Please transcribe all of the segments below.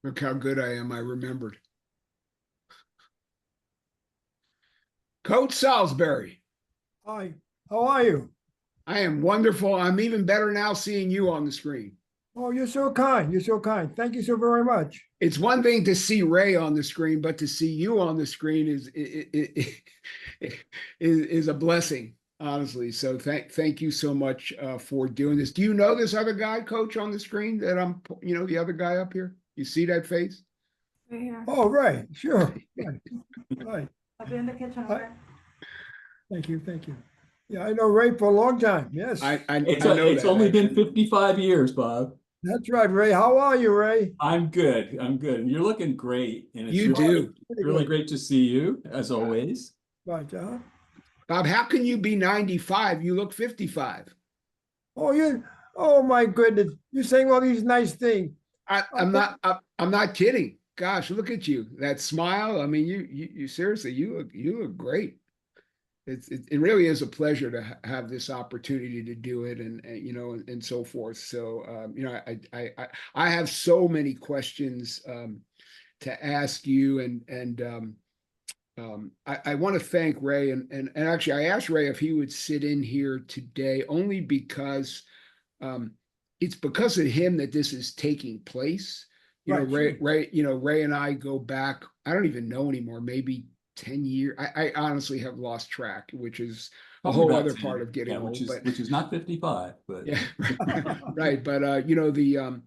Look how good I am. I remembered. Coach Saulsbury, Hi, how are you? I am wonderful. I'm even better now seeing you on the screen. Oh, you're so kind. You're so kind. Thank you so very much. It's one thing to see Ray on the screen, but to see you on the screen is a blessing, honestly. So thank you so much for doing this. Do you know this other guy, Coach, on the screen that the other guy up here? You see that face? Right here. Oh, right. Sure. Right. Right. I'll be in the kitchen, Hi. okay? Thank you. Thank you. Yeah, I know Ray for a long time. Yes. I It's know it's that only been actually. 55 years, Bob. That's right, Ray. How are you, Ray? I'm good. I'm good. You're looking great, and it's You do. Pretty really good. great to see you as always. Right. Bob, how can you be 95? You look 55. Oh, you. Oh, my goodness. You're saying all these nice things. I'm not kidding. Gosh, look at you. That smile. I mean, you seriously, you look great. It really is a pleasure to have this opportunity to do it and so forth. So I have so many questions to ask you and I want to thank Ray and actually I asked Ray if he would sit in here today only because it's because of him that this is taking place. Right, sure. Ray and I go back, I don't even know anymore, maybe 10 years. I honestly have lost track, which is a Probably whole about other 10, part of getting yeah, old. But which is not 55, but yeah, right. But the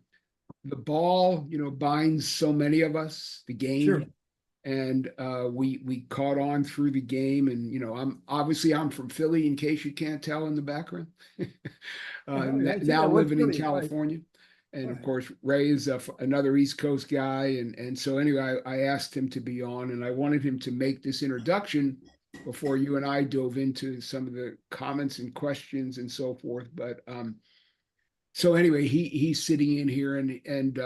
ball, binds so many of us, the Sure. game. And we caught on through the game. And I'm from Philly, in case you can't tell in the background. I see Now that. What's living in really right. California. And of Right. course, Ray is another East Coast guy. And so anyway, I asked him to be on and I wanted him to make this introduction before you and I dove into some of the comments and questions and so forth. But so anyway, he's sitting in here and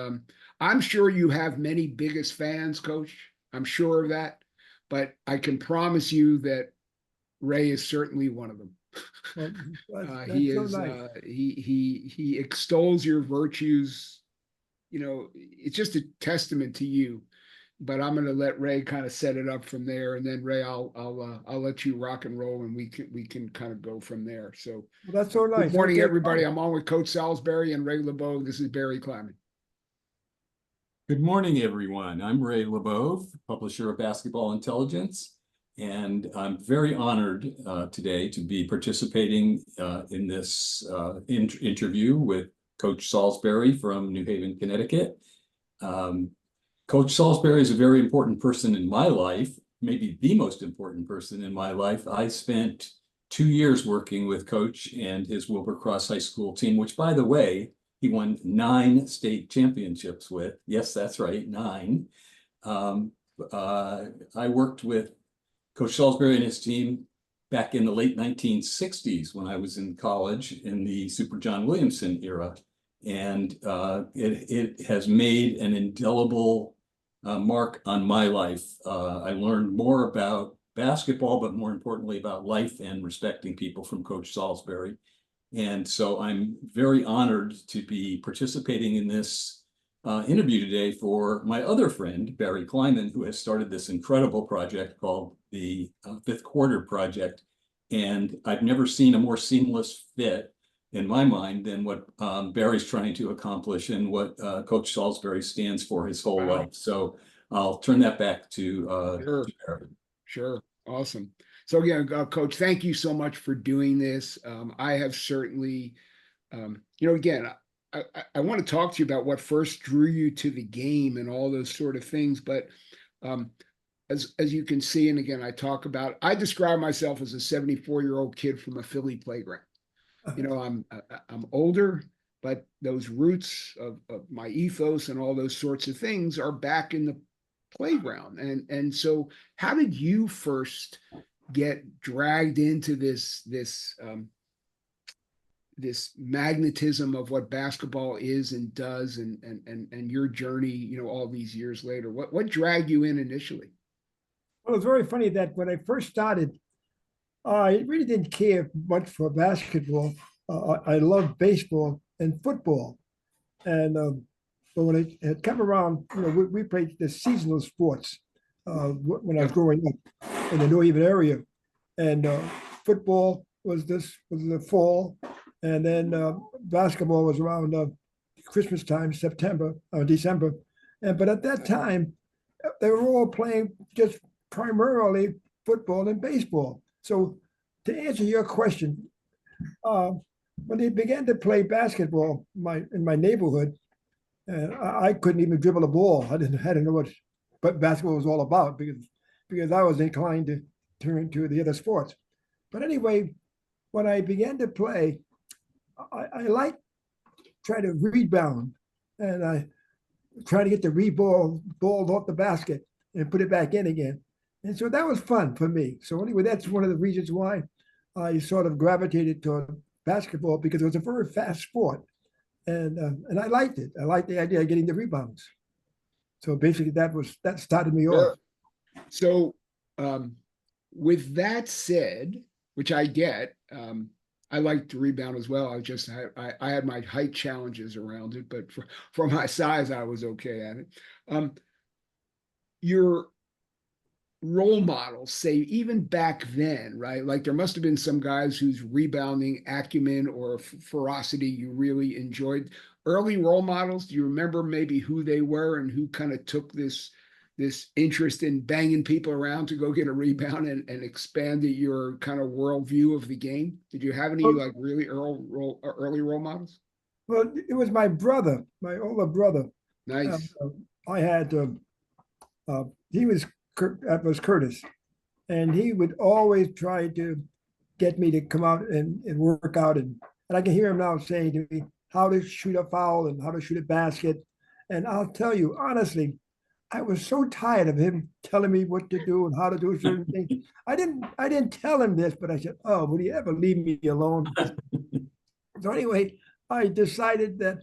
I'm sure you have many biggest fans, Coach. I'm sure of that. But I can promise you that Ray is certainly one of them. Well, He that's so is nice. he extols your virtues. It's just a testament to you. But I'm going to let Ray kind of set it up from there, and then Ray, I'll let you rock and roll, and we can kind of go from there. So, Well, that's so good nice. morning, Okay, everybody. fine. I'm on with Coach Saulsbury and Ray LeBov. This is Barry Clyman. good morning, everyone. I'm Ray LeBov, publisher of Basketball Intelligence, and I'm very honored today to be participating in this interview with Coach Saulsbury from New Haven, Connecticut. Coach Saulsbury is a very important person in my life, maybe the most important person in my life. I spent 2 years working with Coach and his Wilbur-Cross High School team, which, by the way, he won 9 state championships with. Yes, that's right, 9. I worked with Coach Saulsbury and his team back in the late 1960s when I was in college in the Super John Williamson era. And it has made an indelible mark on my life. I learned more about basketball, but more importantly about life and respecting people from Coach Saulsbury. And so I'm very honored to be participating in this interview today for my other friend, Barry Kleiman, who has started this incredible project called the Fifth Quarter Project. And I've never seen a more seamless fit in my mind than what Barry's trying to accomplish and what Coach Saulsbury stands for his whole life. So I'll turn that back to Barry. Sure. Awesome. So again, Coach, thank you so much for doing this. I have certainly, again, I want to talk to you about what first drew you to the game and all those sort of things. But as you can see, and again, I describe myself as a 74-year-old kid from a Philly playground. I'm older, but those roots of my ethos and all those sorts of things are back in the playground. And so how did you first get dragged into this magnetism of what basketball is and does and your journey, all these years later? What dragged you in initially? Well, it's very funny that when I first started, I really didn't care much for basketball. I loved baseball and football. And But when it had come around, we played the seasonal sports when I was Yep. growing up in the New Haven area, and football was the fall, and then basketball was around Christmas time, September or December, but at that time they were all playing just primarily football and baseball. So to answer your question, uh, when they began to play basketball in my neighborhood, I couldn't even dribble a ball. I didn't know what basketball was all about because I was inclined to turn to the other sports. But anyway, when I began to play, I like try to rebound, and I try to get the ball off the basket and put it back in again. And so that was fun for me. So anyway, that's one of the reasons why I sort of gravitated toward basketball, because it was a very fast sport, and I liked it. I liked the idea of getting the rebounds. So basically, that started me off. So, with that said, which I get, I like to rebound as well. I had my height challenges around it, but for my size, I was okay at it. Your role models, say even back then, right? Like there must have been some guys whose rebounding acumen or ferocity you really enjoyed. Early role models, do you remember maybe who they were and who kind of took this interest in banging people around to go get a rebound and expanded your kind of worldview of the game? Did you have any like really early role models? Well, it was my brother, my older brother. Nice. I had he was Curtis, and he would always try to get me to come out and work out, and I can hear him now saying to me how to shoot a foul and how to shoot a basket. And I'll tell you honestly, I was so tired of him telling me what to do and how to do certain things. I didn't tell him this, but I said, "Oh, would he ever leave me alone?" So anyway, I decided that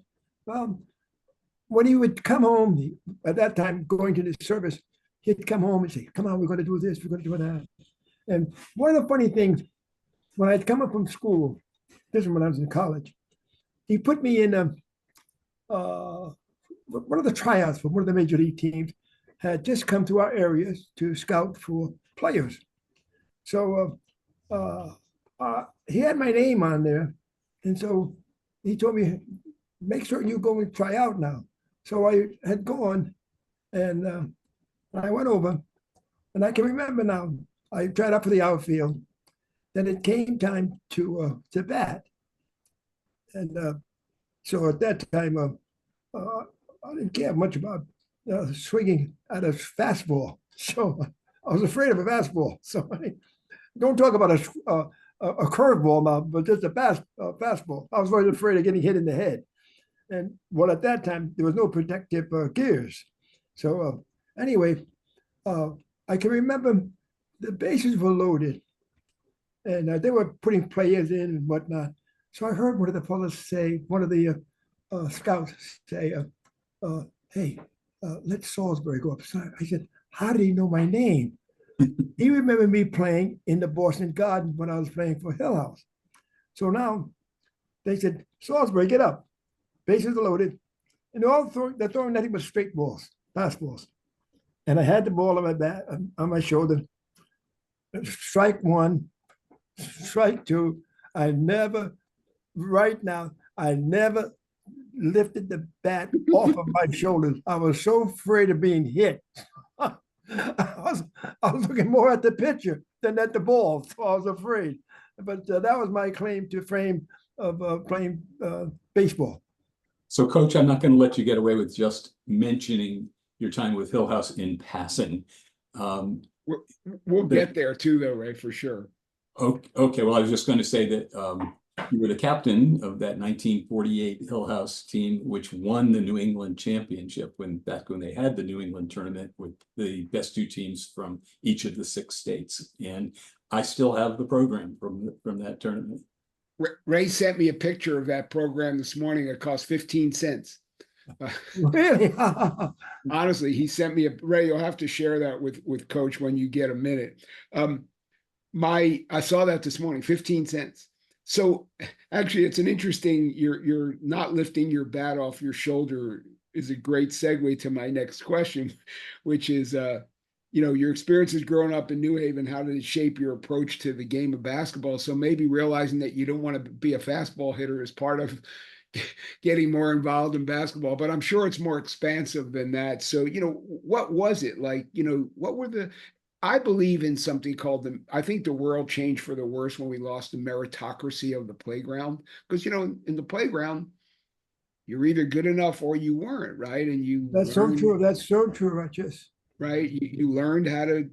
when he would come home, at that time going to the service, he'd come home and say, "Come on, we're going to do this, we're going to do that." And one of the funny things, when I'd come up from school, this is when I was in college, he put me in one of the tryouts for one of the major league teams. Had just come to our areas to scout for players. So he had my name on there. And so he told me, make sure you go and try out now. So I had gone, and I went over, and I can remember now, I tried out for the outfield. Then it came time to bat. And so at that time, I didn't care much about swinging at a fastball. So I was afraid of a fastball. So don't talk about a curveball now, but just a fastball. I was very afraid of getting hit in the head. And well, at that time, there was no protective gears. So anyway, I can remember the bases were loaded, and they were putting players in and whatnot. So I heard one of the fellows say, one of the scouts say, "Hey, let Saulsbury go upside." I said, "How did he know my name?" He remembered me playing in the Boston Garden when I was playing for Hill House. So now they said, "Saulsbury, get up. Bases are loaded." And they're throwing nothing but straight balls, fastballs. And I had the ball on my bat, on my shoulder. Strike one, strike two. I never lifted the bat off of my shoulders. I was so afraid of being hit. I was looking more at the pitcher than at the ball, so I was afraid. But that was my claim to fame of playing baseball. So, Coach, I'm not going to let you get away with just mentioning your time with Hill House in passing. We'll get there too, though, Ray, for sure. Okay, well, I was just going to say that you were the captain of that 1948 Hill House team, which won the New England championship back when they had the New England tournament with the best two teams from each of the 6 states. And I still have the program from that tournament. Ray sent me a picture of that program this morning. It cost 15 cents. Really? Honestly, he sent me Ray, you'll have to share that with Coach when you get a minute. I saw that this morning, 15 cents. So actually, it's an interesting, you're not lifting your bat off your shoulder is a great segue to my next question, which is, your experiences growing up in New Haven, how did it shape your approach to the game of basketball? So maybe realizing that you don't want to be a fastball hitter is part of getting more involved in basketball, but I'm sure it's more expansive than that. So, what was it like? What were I believe in something called I think the world changed for the worse when we lost the meritocracy of the playground. Because, in the playground, you're either good enough or you weren't, right? And you That's so learned, true. That's so true, Rochester. right? You learned how to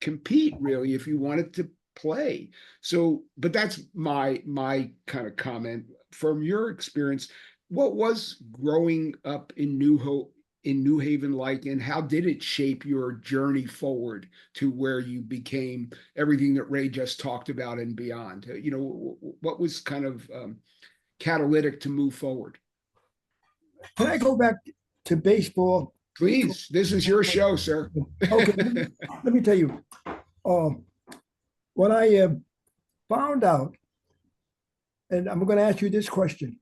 compete really if you wanted to play. So, but that's my kind of comment. From your experience, what was growing up in New Haven like, and how did it shape your journey forward to where you became everything that Ray just talked about and beyond? What was kind of catalytic to move forward? Can I go back to baseball? Please, this is your show, sir. Okay, let me tell you. When I found out, and I'm going to ask you this question: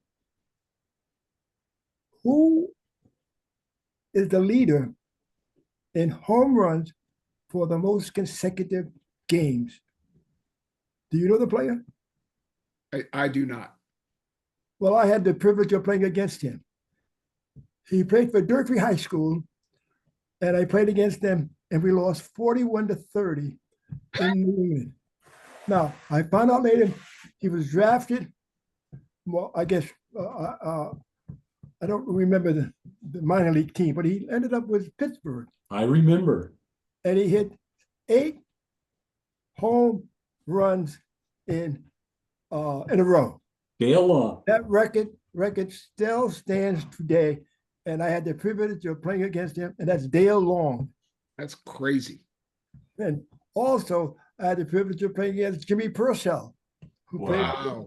who is the leader in home runs for the most consecutive games? Do you know the player? I do not. Well, I had the privilege of playing against him. He played for Durfee High School, and I played against them, and we lost 41-30 in New England. Now, I found out later he was drafted. Well, I guess I don't remember the minor league team, but he ended up with Pittsburgh. I remember. And he hit 8 home runs in a row. Dale Law. That record still stands today. And I had the privilege of playing against him, and that's Dale Long. That's crazy. And also, I had the privilege of playing against Jimmy Purcell, who played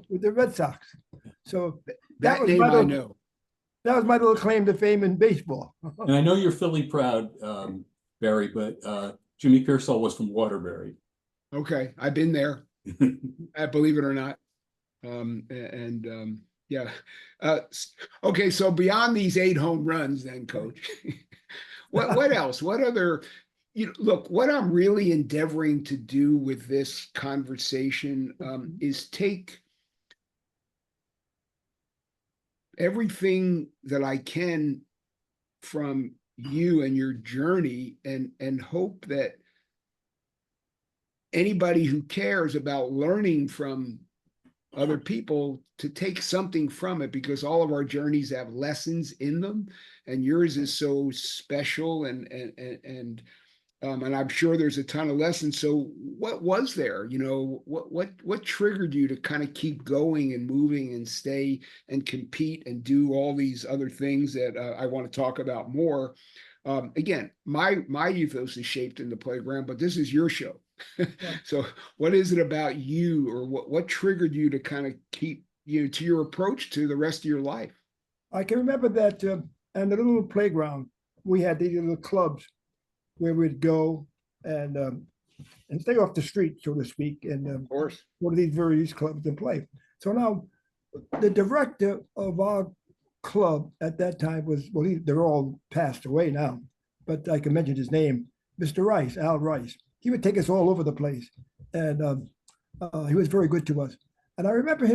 with the Red Sox. So that was name I know. That was my little claim to fame in baseball. And I know you're Philly proud, Barry, but Jimmy Pearsall was from Waterbury. Okay, I've been there. Believe it or not. Yeah. Okay, so beyond these 8 home runs, then, Coach, what else? What other? Look, what I'm really endeavoring to do with this conversation is take everything that I can from you and your journey, and hope that anybody who cares about learning from other people to take something from it, because all of our journeys have lessons in them, and yours is so special, and I'm sure there's a ton of lessons. So what was there? What triggered you to kind of keep going and moving and stay and compete and do all these other things that I want to talk about more? Again, my ethos is shaped in the playground, but this is your show. So what is it about you, or what triggered you to kind of keep to your approach to the rest of your life? I can remember that in the little playground, we had these little clubs where we'd go and stay off the street, so to speak, and of course, go to these various clubs and play. So now the director of our club at that time was, well, they're all passed away now, but I can mention his name, Mr. Rice, Al Rice. He would take us all over the place, and he was very good to us. And I remember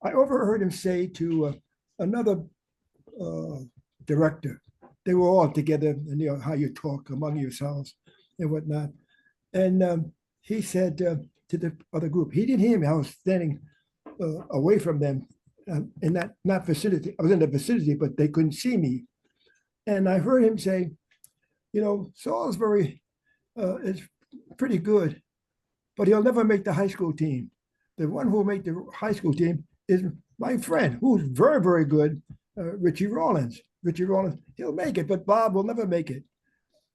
I overheard him say to another director, they were all together, and how you talk among yourselves and whatnot. And he said to the other group, he didn't hear me. I was standing away from them in that not vicinity. I was in the vicinity, but they couldn't see me. And I heard him say, Saulsbury is pretty good, but he'll never make the high school team. The one who will make the high school team is my friend, who's very, very good, Richie Rawlins. Richie Rawlins, he'll make it, but Bob will never make it.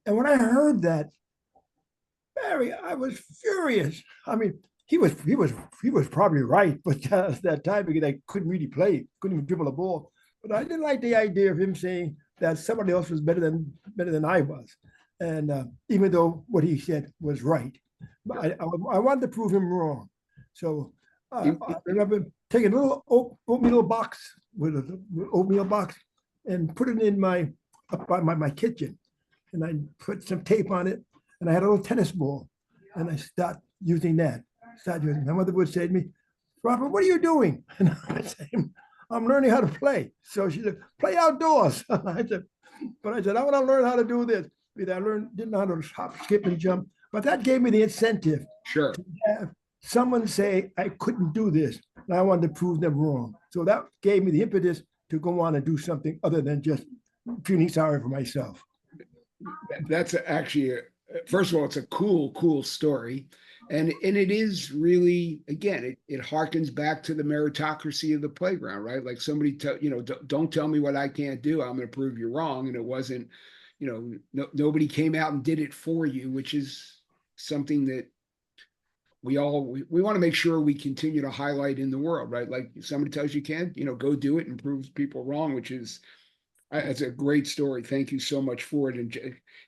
And when I heard that, Barry, I was furious. I mean, he was probably right, but that time because I couldn't really play, couldn't even dribble a ball. But I didn't like the idea of him saying that somebody else was better than I was. And even though what he said was right, but I wanted to prove him wrong. So I remember taking a little oatmeal box with an oatmeal box and put it in my up by my kitchen, and I put some tape on it, and I had a little tennis ball, and I start using that. My mother would say to me, "Robert, what are you doing?" And I say, "I'm learning how to play." So she said, "Play outdoors." I said, "I want to learn how to do this." Because I didn't know how to hop, skip, and jump, but that gave me the incentive Sure. to have someone say I couldn't do this, and I wanted to prove them wrong. So that gave me the impetus to go on and do something other than just feeling sorry for myself. That's actually, first of all, it's a cool story. And it is really, again, it harkens back to the meritocracy of the playground, right? Like somebody don't tell me what I can't do. I'm going to prove you wrong. And it wasn't, nobody came out and did it for you, which is something that we want to make sure we continue to highlight in the world, right? Like if somebody tells you can't, go do it and prove people wrong, which is, it's a great story. Thank you so much for it.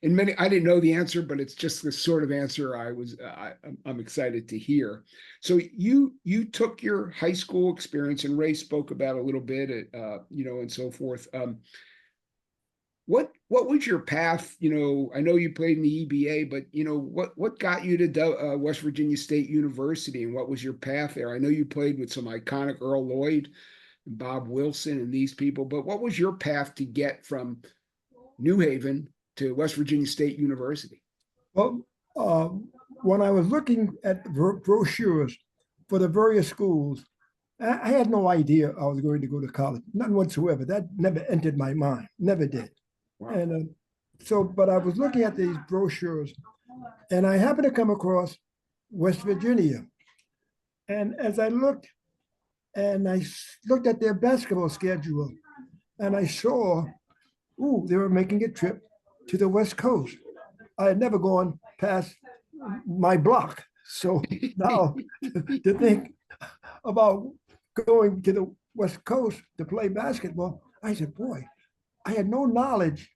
And many, I didn't know the answer, but it's just the sort of answer I'm excited to hear. So you took your high school experience, and Ray spoke about a little bit, and so forth. What was your path? I know you played in the EBA, but what got you to West Virginia State University, and what was your path there? I know you played with some iconic Earl Lloyd, Bob Wilson, and these people, but what was your path to get from New Haven to West Virginia State University? Well, when I was looking at brochures for the various schools, I had no idea I was going to go to college, none whatsoever. That never entered my mind, never did. Wow. And but I was looking at these brochures, and I happened to come across West Virginia. And as I looked, and I looked at their basketball schedule, and I saw, they were making a trip to the West Coast. I had never gone past my block. So now to think about going to the West Coast to play basketball, I said, boy, I had no knowledge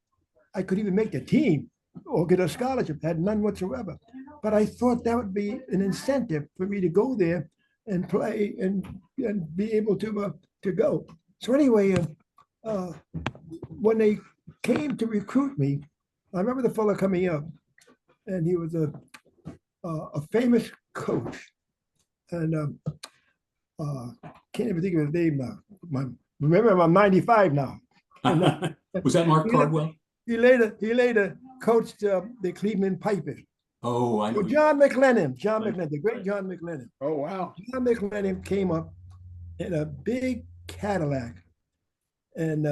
I could even make the team or get a scholarship, had none whatsoever. But I thought that would be an incentive for me to go there and play and be able to go. So anyway, when they came to recruit me, I remember the fellow coming up, and he was a famous coach, and can't even think of his name now. Remember, I'm 95 now. Was that Mark Cardwell? He later coached the Cleveland Pipers. Oh, I know. Well, John McLennan, the great John McLennan. Oh, wow. John McLennan came up in a big Cadillac and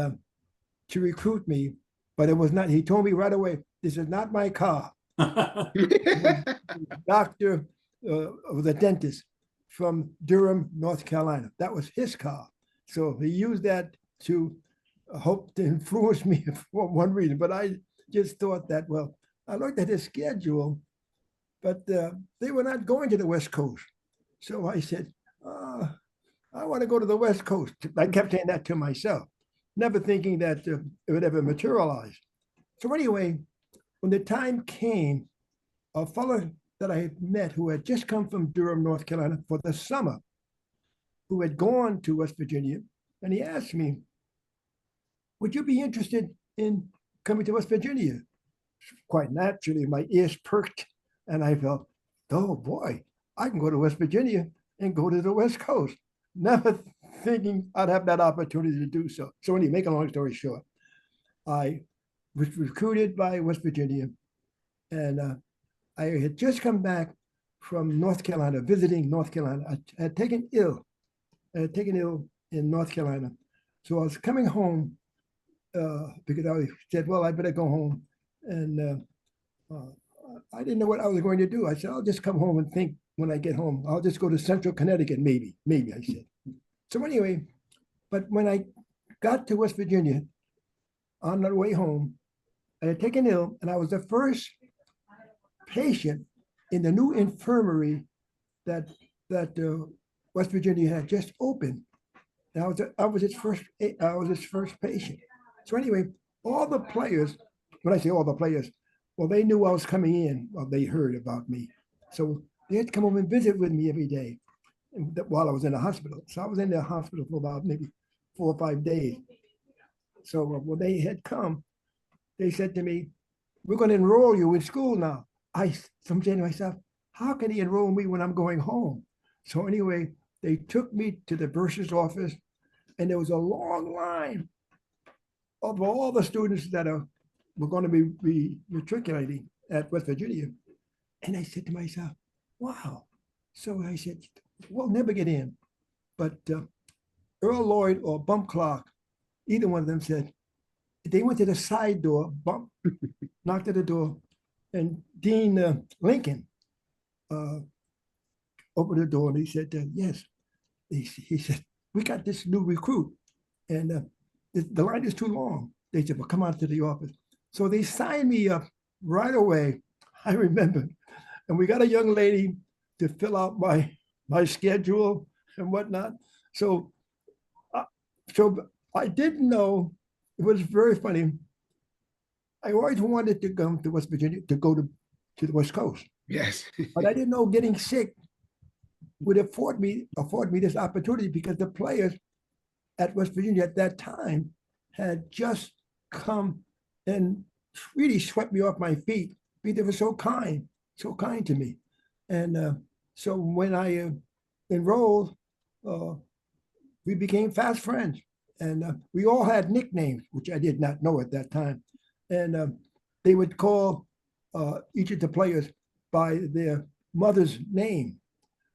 to recruit me, but it was not, he told me right away, this is not my car. Doctor was a dentist from Durham, North Carolina. That was his car. So he used that to hope to influence me for one reason. But I just thought that, well, I looked at his schedule, but they were not going to the West Coast. So I said, I want to go to the West Coast. I kept saying that to myself, never thinking that it would ever materialize. So anyway, when the time came, a fellow that I had met who had just come from Durham, North Carolina for the summer, who had gone to West Virginia, and he asked me, would you be interested in coming to West Virginia? Quite naturally, my ears perked, and I felt, oh boy, I can go to West Virginia and go to the West Coast. Never thinking I'd have that opportunity to do so. So anyway, make a long story short, I was recruited by West Virginia, and I had just come back from North Carolina, visiting North Carolina. I had taken ill in North Carolina. So I was coming home because I said, well, I better go home. And I didn't know what I was going to do. I said, I'll just come home and think when I get home. I'll just go to Central Connecticut, maybe, I said. So anyway, but when I got to West Virginia, on the way home, I had taken ill, and I was the first patient in the new infirmary that West Virginia had just opened. And I was its first patient. So anyway, all the players, when I say all the players, well, they knew I was coming in. Well, they heard about me. So they had to come over and visit with me every day while I was in the hospital. So I was in the hospital for about maybe 4 or 5 days. So when they had come, they said to me, we're going to enroll you in school now. I'm saying to myself, how can he enroll me when I'm going home? So anyway, they took me to the bursar's office, and there was a long line of all the students that were going to be matriculating at West Virginia. And I said to myself, wow. So I said, we'll never get in. But Earl Lloyd or Bump Clark, either one of them said, they went to the side door, Bump, knocked at the door, and Dean Lincoln opened the door, and he said, yes. He said, we got this new recruit, and the line is too long. They said, well, come on to the office. So they signed me up right away. I remember. And we got a young lady to fill out my schedule and whatnot. So I didn't know. It was very funny. I always wanted to come to West Virginia, to go to the West Coast. Yes. But I didn't know getting sick would afford me this opportunity, because the players at West Virginia at that time had just come and really swept me off my feet. They were so kind to me. And so when I enrolled, we became fast friends. And we all had nicknames, which I did not know at that time. And they would call each of the players by their mother's name.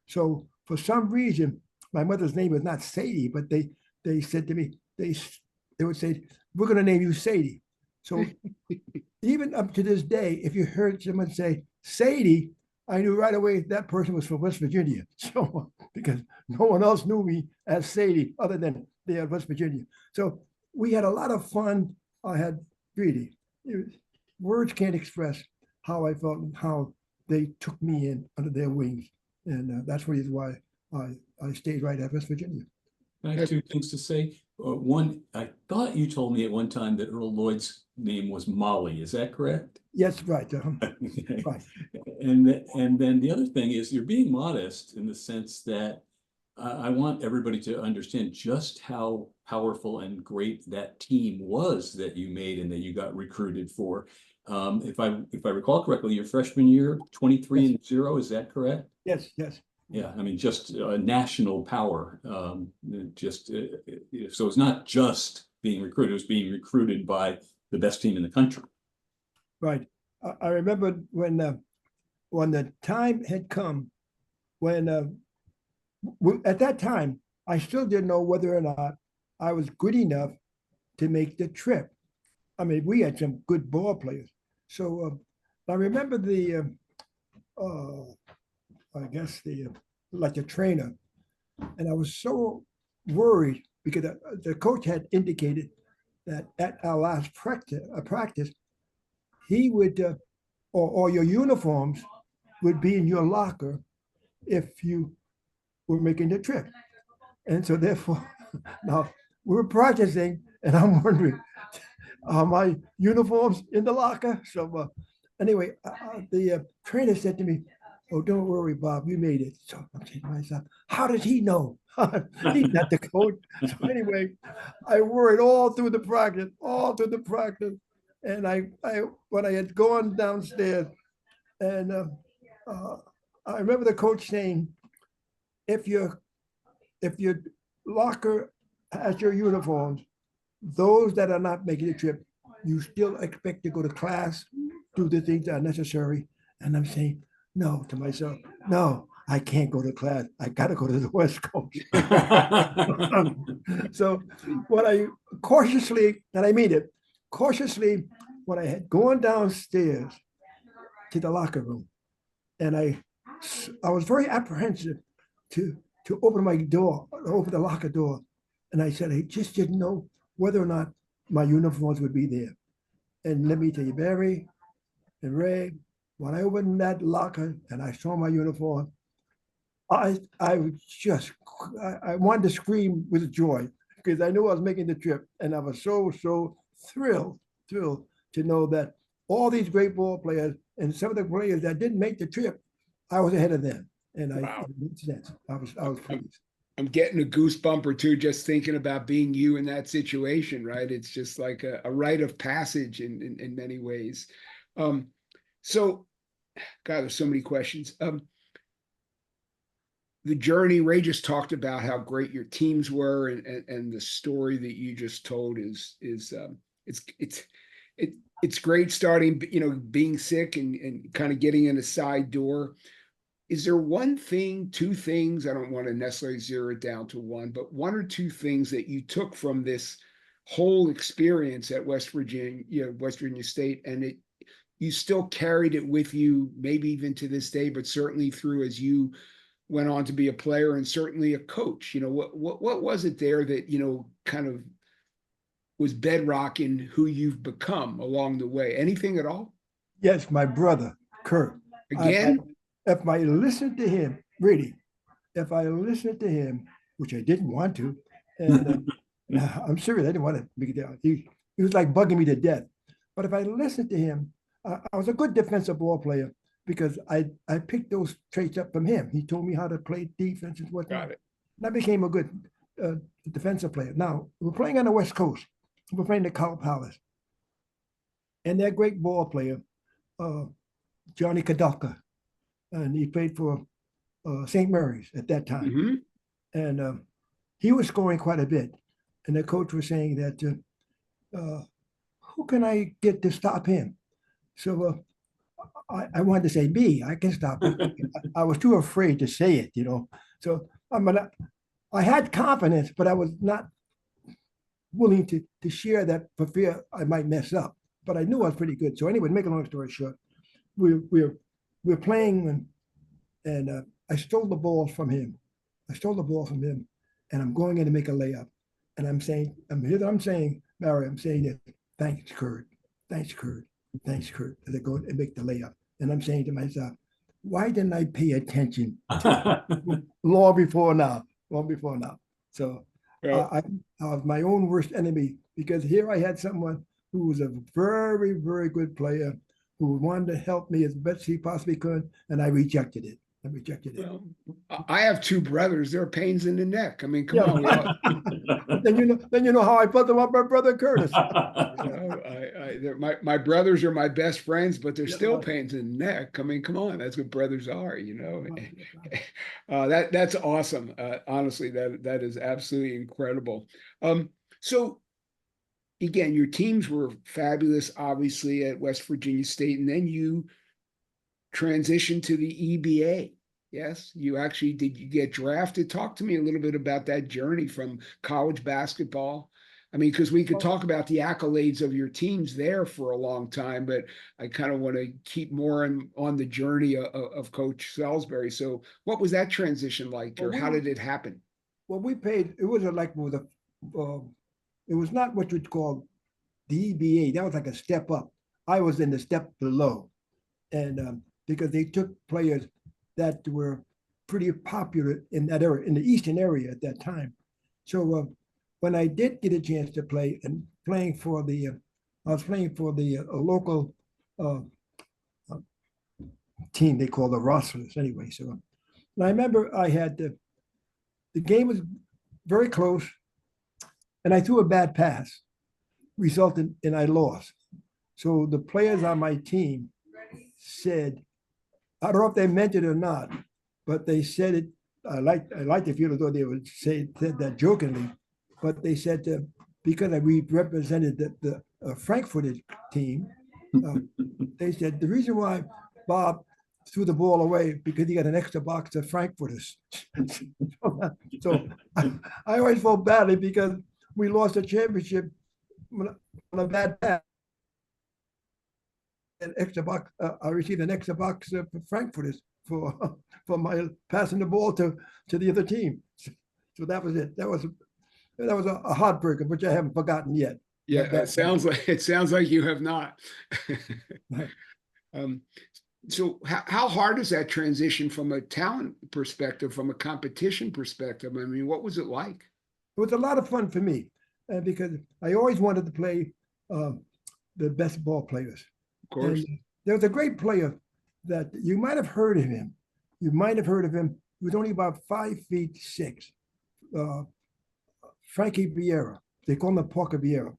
So for some reason, my mother's name was not Sadie, but they said to me, they would say, we're going to name you Sadie. So even up to this day, if you heard someone say Sadie, I knew right away that person was from West Virginia. So because no one else knew me as Sadie other than they at West Virginia. So we had a lot of fun. I had really, words can't express how I felt and how they took me in under their wings. And that's the reason why I stayed right at West Virginia. I have two things to say. One, I thought you told me at one time that Earl Lloyd's name was Molly. Is that correct? Yes, right. Okay. Right. And then the other thing is, you're being modest in the sense that I want everybody to understand just how powerful and great that team was that you made and that you got recruited for. If I recall correctly, your freshman year, 23-0, is that correct? Yes, yes. Yeah, I mean, just a national power. So it's not just being recruited; it was being recruited by the best team in the country. Right. I remember when the time had come, when at that time I still didn't know whether or not I was good enough to make the trip. I mean, we had some good ball players. So I remember I guess like the trainer, and I was so worried because the coach had indicated that at our last practice, he would, or your uniforms would be in your locker if you were making the trip. And so therefore, now we're practicing, and I'm wondering, are my uniforms in the locker? So anyway, the trainer said to me, oh, don't worry, Bob, you made it. So I'm saying to myself, how does he know? He's not the coach. So anyway, I worried all through the practice. And when I had gone downstairs, and I remember the coach saying, if your locker has your uniforms, those that are not making the trip, you still expect to go to class, do the things that are necessary. And I'm saying, no, to myself, no, I can't go to class. I got to go to the West Coast. So what I cautiously, and I mean it, cautiously, when I had gone downstairs to the locker room, and I was very apprehensive to open my door, open the locker door. And I said, I just didn't know whether or not my uniforms would be there. And let me tell you, Barry and Ray, when I opened that locker and I saw my uniform, I wanted to scream with joy because I knew I was making the trip. And I was so thrilled to know that all these great ball players and some of the players that didn't make the trip, I was ahead of them. And wow. I was pleased. I'm getting a goosebump or two just thinking about being you in that situation, right? It's just like a rite of passage in many ways. So, God, there's so many questions. The journey, Ray just talked about how great your teams were, and the story that you just told is it's it, it's great starting, being sick and kind of getting in a side door. Is there one thing, two things? I don't want to necessarily zero it down to one, but one or two things that you took from this whole experience at West Virginia State, and you still carried it with you, maybe even to this day, but certainly through as you went on to be a player and certainly a coach. What was it there that kind of was bedrock in who you've become along the way? Anything at all? Yes, my brother, Kurt. Again? If I listened to him, really, if I listened to him, which I didn't want to, and I'm serious, I didn't want to make it down. He was like bugging me to death. But if I listened to him, I was a good defensive ball player because I picked those traits up from him. He told me how to play defense and whatnot. Got it. And I became a good defensive player. Now, we're playing on the West Coast. We're playing the Cow Palace. And that great ball player, Johnny Kadalka, and he played for St. Mary's at that time. Mm-hmm. And he was scoring quite a bit. And the coach was saying that, who can I get to stop him? So I wanted to say me, I can stop him. I was too afraid to say it, So I had confidence, but I was not willing to share that for fear I might mess up. But I knew I was pretty good. So anyway, to make a long story short, we're playing, and I stole the ball from him. And I'm going in to make a layup. And I'm saying, Mary, I'm saying that, thanks, Kurt. As I go and make the layup. And I'm saying to myself, why didn't I pay attention long before now? So Yeah. I was my own worst enemy, because here I had someone who was a very, very good player who wanted to help me as best he possibly could, and I rejected it. Well, I have two brothers. They're pains in the neck. I mean, come on. Then you know how I felt about my brother Curtis. My brothers are my best friends, but they're still pains in the neck. I mean, come on. That's what brothers are. That's awesome. Honestly, that is absolutely incredible. So again, your teams were fabulous, obviously, at West Virginia State, and then you transitioned to the EBA. Yes, did you get drafted? Talk to me a little bit about that journey from college basketball. I mean, because we could talk about the accolades of your teams there for a long time, but I kind of want to keep more on the journey of Coach Saulsbury. So what was that transition like, or how did it happen? Well, it was not what you'd call the EBA. That was like a step up. I was in the step below. And because they took players that were pretty popular in that area, in the Eastern area at that time. So when I did get a chance to play, and I was playing for the local team they call the Rosslers anyway. So and I remember I had the game was very close, and I threw a bad pass, resulting in I lost. So the players on my team said, I don't know if they meant it or not, but they said it. I like to feel as though they would said that jokingly, but they said because we represented the Frankfurter team, they said the reason why Bob threw the ball away because he got an extra box of Frankfurters. So I always felt badly because we lost the championship on a bad pass. An extra box. I received an extra box of Frankfurters for my passing the ball to the other team. So that was it. That was a heartbreaker, which I haven't forgotten yet. Yeah, it sounds like you have not. So how hard is that transition from a talent perspective, from a competition perspective? I mean, what was it like? It was a lot of fun for me because I always wanted to play the best ball players. Of course. And there was a great player that you might have heard of him. He was only about 5'6". Frankie Vieira. They call him Parker Vieira.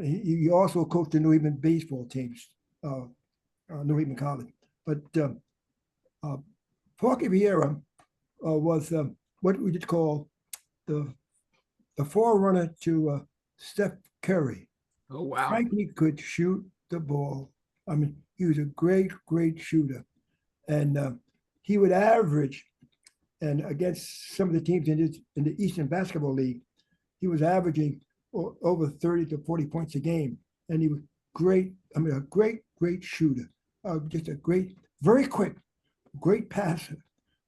He also coached the New England baseball teams, New England College. But Parker Vieira was what we would call the forerunner to Steph Curry. Oh, wow. Frankie could shoot the ball. I mean, he was a great, great shooter. And he would average, and against some of the teams in the Eastern Basketball League, he was averaging over 30 to 40 points a game. And he was great. I mean, a great, great shooter. Just a great, very quick, great passer,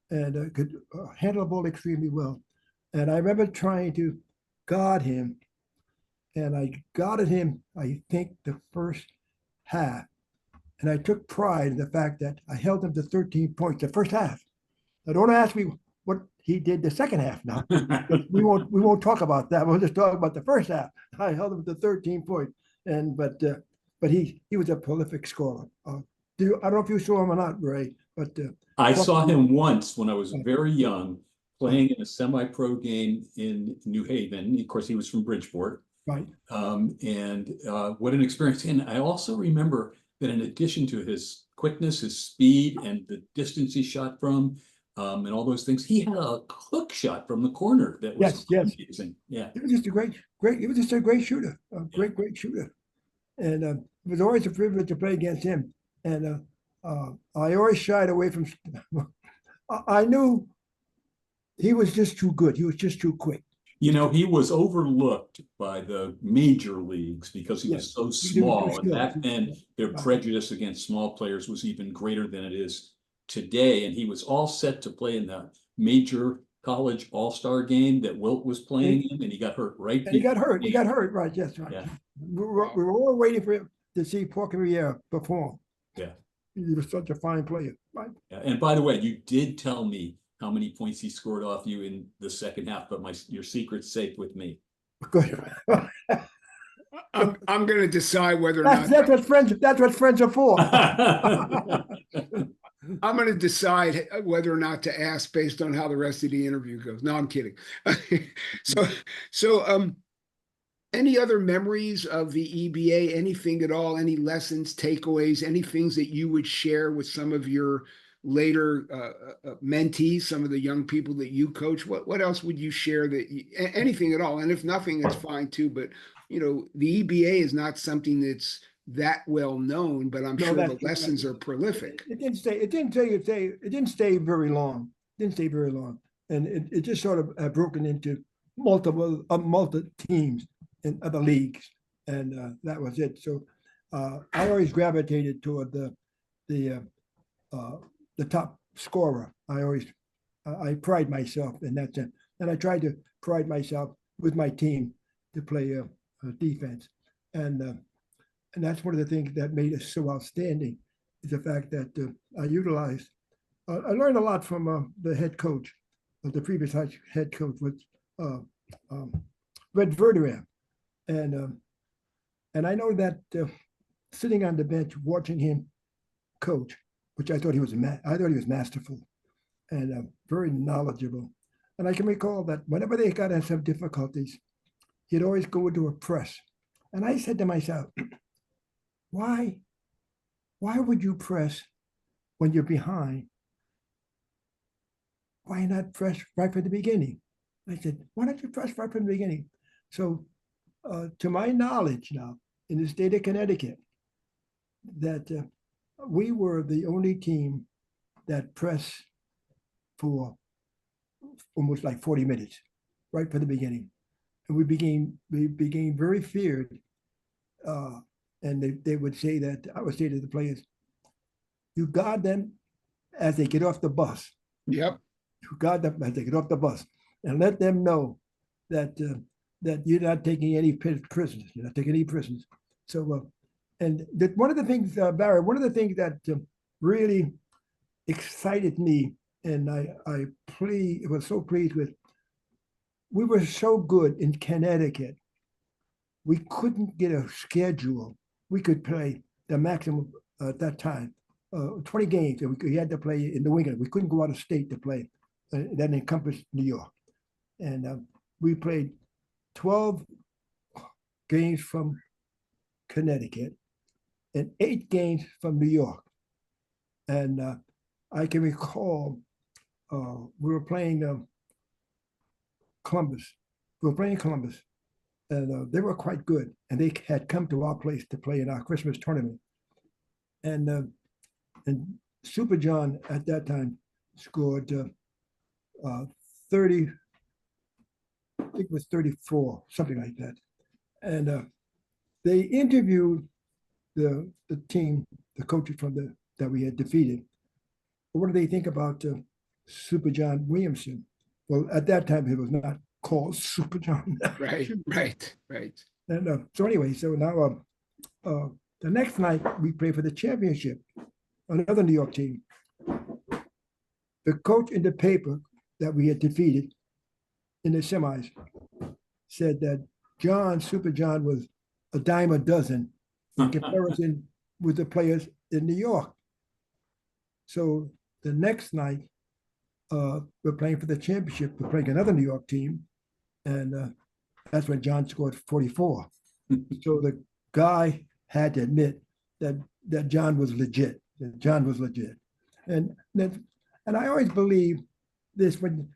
and could handle the ball extremely well. And I remember trying to guard him, and I guarded him, I think, the first half. And I took pride in the fact that I held him to 13 points the first half. Now, don't ask me what he did the second half now. we won't talk about that. We'll just talk about the first half. I held him to 13 points. But he was a prolific scorer. I don't know if you saw him or not, Ray, but I saw him once when I was very young, playing in a semi-pro game in New Haven. Of course, he was from Bridgeport. Right. And what an experience. And I also remember that in addition to his quickness, his speed, and the distance he shot from, and all those things, he had a hook shot from the corner that was amazing. Yeah. He was just a great shooter, great shooter. And it was always a privilege to play against him. And I always shied away from, I knew he was just too good. He was just too quick. You know, he was overlooked by the major leagues because he was so small. And back then, their prejudice against small players was even greater than it is today. And he was all set to play in the major college all-star game that Wilt was playing in, and he got hurt right. And he got hurt. Right. Yes. Right. Yeah. We were all waiting for him to see Parker Vieira perform. Yeah. He was such a fine player. Right. Yeah. And by the way, you did tell me how many points he scored off you in the second half, but your secret's safe with me. Good. I'm going to decide whether or not that's what friends are for. I'm going to decide whether or not to ask based on how the rest of the interview goes. No, I'm kidding. So any other memories of the EBA, anything at all, any lessons, takeaways, any things that you would share with some of your later mentees, some of the young people that you coach? What else would you share anything at all? And if nothing, it's fine too. But, you know, the EBA is not something that's that well known, but I'm sure the lessons are prolific. It didn't stay very long. And it just sort of broken into multiple teams in other leagues. And that was it. So I always gravitated toward the top scorer. I pride myself in that sense. And I tried to pride myself with my team to play defense. And that's one of the things that made us so outstanding, is the fact that I learned a lot from the head coach, the previous head coach was Red Verderam. And I know that sitting on the bench, watching him coach, which I thought he was masterful and very knowledgeable. And I can recall that whenever they got in some difficulties, he'd always go into a press. And I said to myself, why would you press when you're behind? Why not press right from the beginning? I said, why don't you press right from the beginning? So to my knowledge now, in the state of Connecticut, that we were the only team that pressed for almost like 40 minutes, right from the beginning. And we became very feared. And they would say that, I would say to the players, you guard them as they get off the bus. Yep. You guard them as they get off the bus, and let them know that you're not taking any prisoners. You're not taking any prisoners. So, and one of the things, Barry, one of the things that really excited me, and I was so pleased with, we were so good in Connecticut. We couldn't get a schedule. We could play the maximum at that time, 20 games, and we had to play in New England. We couldn't go out of state to play. That encompassed New York. And we played 12 games from Connecticut and 8 games from New York. And I can recall we were playing Columbus. We were playing Columbus, and they were quite good. And they had come to our place to play in our Christmas tournament. And Super John at that time scored 30, I think it was 34, something like that. And they interviewed the team, the coaches from that we had defeated. What do they think about Super John Williamson? Well, at that time, he was not called Super John. Right. And so anyway, so now the next night we played for the championship, another New York team. The coach in the paper that we had defeated in the semis said that Super John was a dime a dozen in comparison with the players in New York. So the next night, we're playing for the championship. We're playing another New York team, and that's when John scored 44. So the guy had to admit that John was legit. That John was legit, and I always believe this when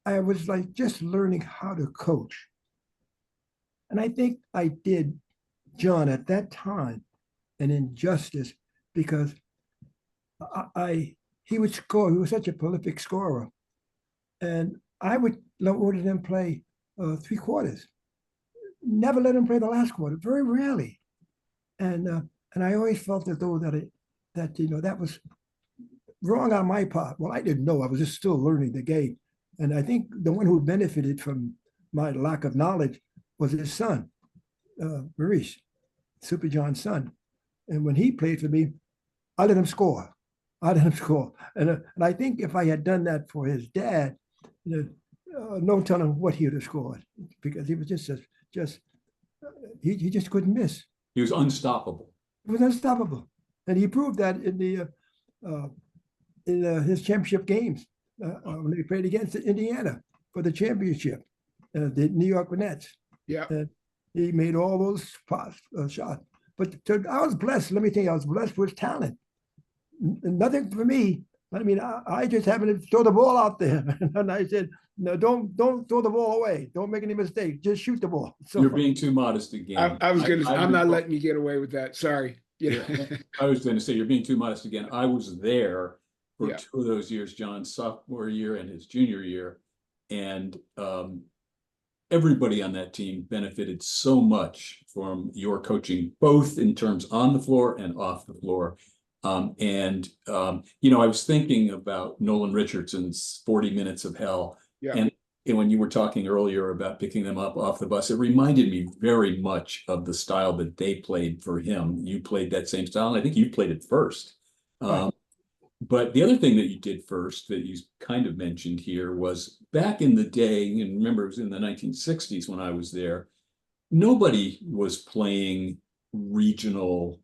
I was like just learning how to coach, and I think I did John at that time an injustice because he would score. He was such a prolific scorer, and I would order them play 3 quarters. Never let him play the last quarter. Very rarely, and I always felt as though that was wrong on my part. Well, I didn't know. I was just still learning the game, and I think the one who benefited from my lack of knowledge was his son, Maurice, Super John's son, and when he played for me, I let him score. And I think if I had done that for his dad, no telling what he would have scored because he was he just couldn't miss. He was unstoppable. He was unstoppable, and he proved that in his championship games when they played against Indiana for the championship, the New York Nets. Yeah, he made all those shots. But I was blessed. Let me tell you, I was blessed with talent. Nothing for me. I mean, I just happened to throw the ball out there, and I said, "No, don't throw the ball away. Don't make any mistakes. Just shoot the ball." So you're being too modest again. I was going to. I'm not letting you get away with that. Sorry. Yeah. I was going to say you're being too modest again. I was there for Yeah. 2 of those years, John's sophomore year and his junior year, and everybody on that team benefited so much from your coaching, both in terms on the floor and off the floor. I was thinking about Nolan Richardson's 40 Minutes of Hell. Yeah. And when you were talking earlier about picking them up off the bus, it reminded me very much of the style that they played for him. You played that same style, and I think you played it first. Right. But the other thing that you did first that you kind of mentioned here was back in the day, and remember it was in the 1960s when I was there, nobody was playing regional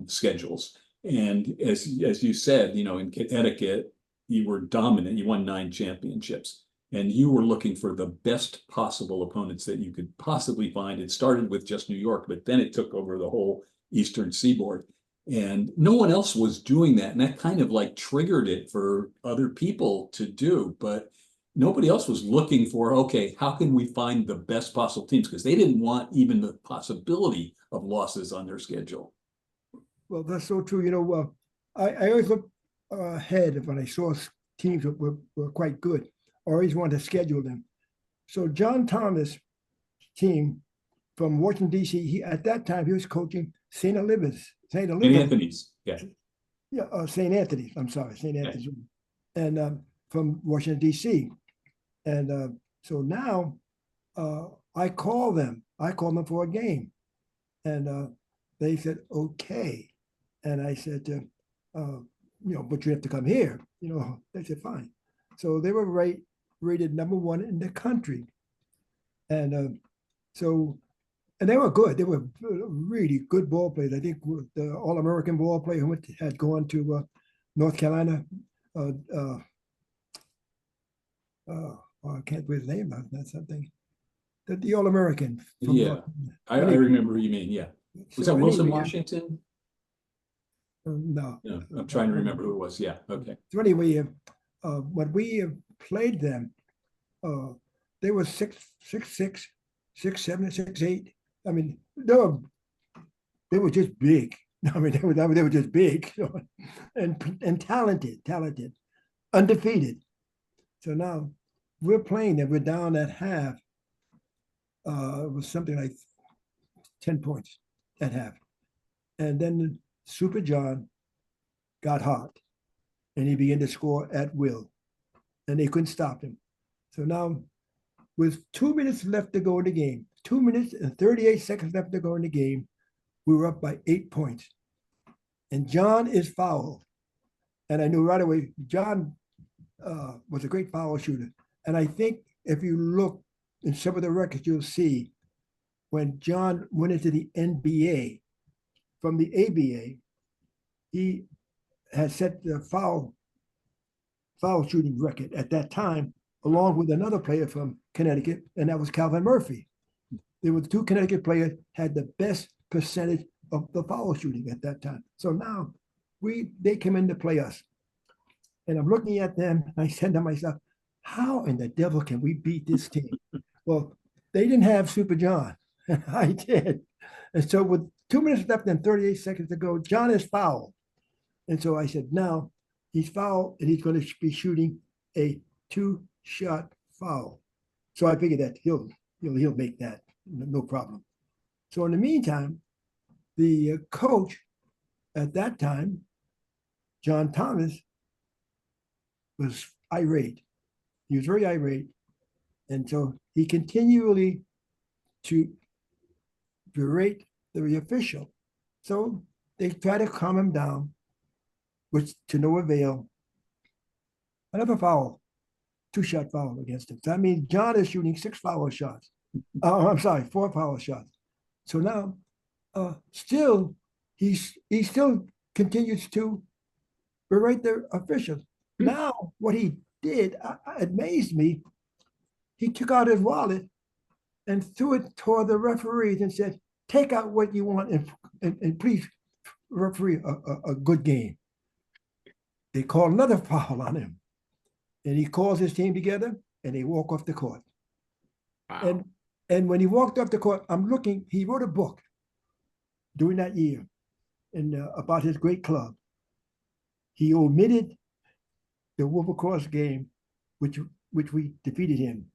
schedules. And as you said, in Connecticut, you were dominant. You won 9 championships, and you were looking for the best possible opponents that you could possibly find. It started with just New York, but then it took over the whole Eastern Seaboard. And no one else was doing that. And that kind of like triggered it for other people to do. But nobody else was looking for, okay, how can we find the best possible teams? Because they didn't want even the possibility of losses on their schedule. Well, that's so true. I always look ahead when I saw teams that were quite good. I always wanted to schedule them. So John Thomas' team from Washington, D.C., at that time, he was coaching St. Anthony's, yeah. Yeah, St. Anthony's, I'm sorry, St. Anthony's. And from Washington, D.C. And so now I call them for a game. And they said, okay. And I said, but you have to come here. They said, fine. So they were rated #1 in the country. And and they were good. They were really good ball players. I think the All-American ball player who had gone to North Carolina. I can't put his name out. That's something. the All-American. Yeah, I remember who you mean. Yeah. Was So that Wilson anyway, Washington? no. No, I'm trying to remember who it was. Yeah. Okay. So anyway, when we played them, they were 6'6", 6'7", 6'8". I mean, they were just big. I mean, they were just big, and talented, undefeated. So now we're playing them. We're down at half. It was something like 10 points at half, and then Super John got hot, and he began to score at will, and they couldn't stop him. So now, with 2 minutes left to go in the game, 2 minutes and 38 seconds left to go in the game, we were up by 8 points. And John is fouled. And I knew right away, John was a great foul shooter. And I think if you look in some of the records, you'll see when John went into the NBA from the ABA, he had set the foul shooting record at that time, along with another player from Connecticut, and that was Calvin Murphy. There were two Connecticut players had the best percentage of the foul shooting at that time. So now they come in to play us. And I'm looking at them, and I said to myself, how in the devil can we beat this team? Well, they didn't have Super John, and I did. And so with 2 minutes left and 38 seconds to go, John is fouled. And so I said, now he's fouled, and he's going to be shooting a 2-shot foul. So I figured that he'll make that, no problem. So in the meantime, the coach at that time, John Thomas, was irate. He was very irate. And so he continually to berate the official. So they try to calm him down, which to no avail. Another foul, 2-shot foul against him. So that means John is shooting 6 foul shots. I'm sorry, 4 foul shots. So now, still, he still continues to berate the officials. Now, what he did amazed me. He took out his wallet and threw it toward the referees and said, "Take out what you want and please referee a good game." They called another foul on him, and he calls his team together and they walk off the court. Wow. And when he walked off the court, I'm looking. He wrote a book during that year, and about his great club. He omitted the Wilberforce game, which we defeated him.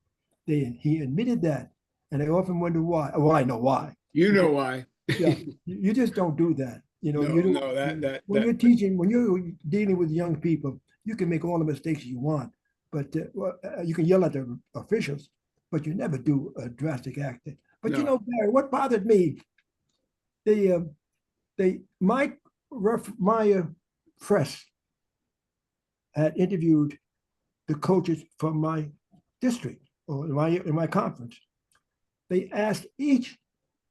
He admitted that, and I often wonder why. Well, I know why. You know why? Yeah, you just don't do that. You know, when you're teaching, when you're dealing with young people, you can make all the mistakes you want, but you can yell at the officials, but you never do a drastic act. But no. You know, Barry, what bothered me, my press had interviewed the coaches from my district or in my conference. They asked each,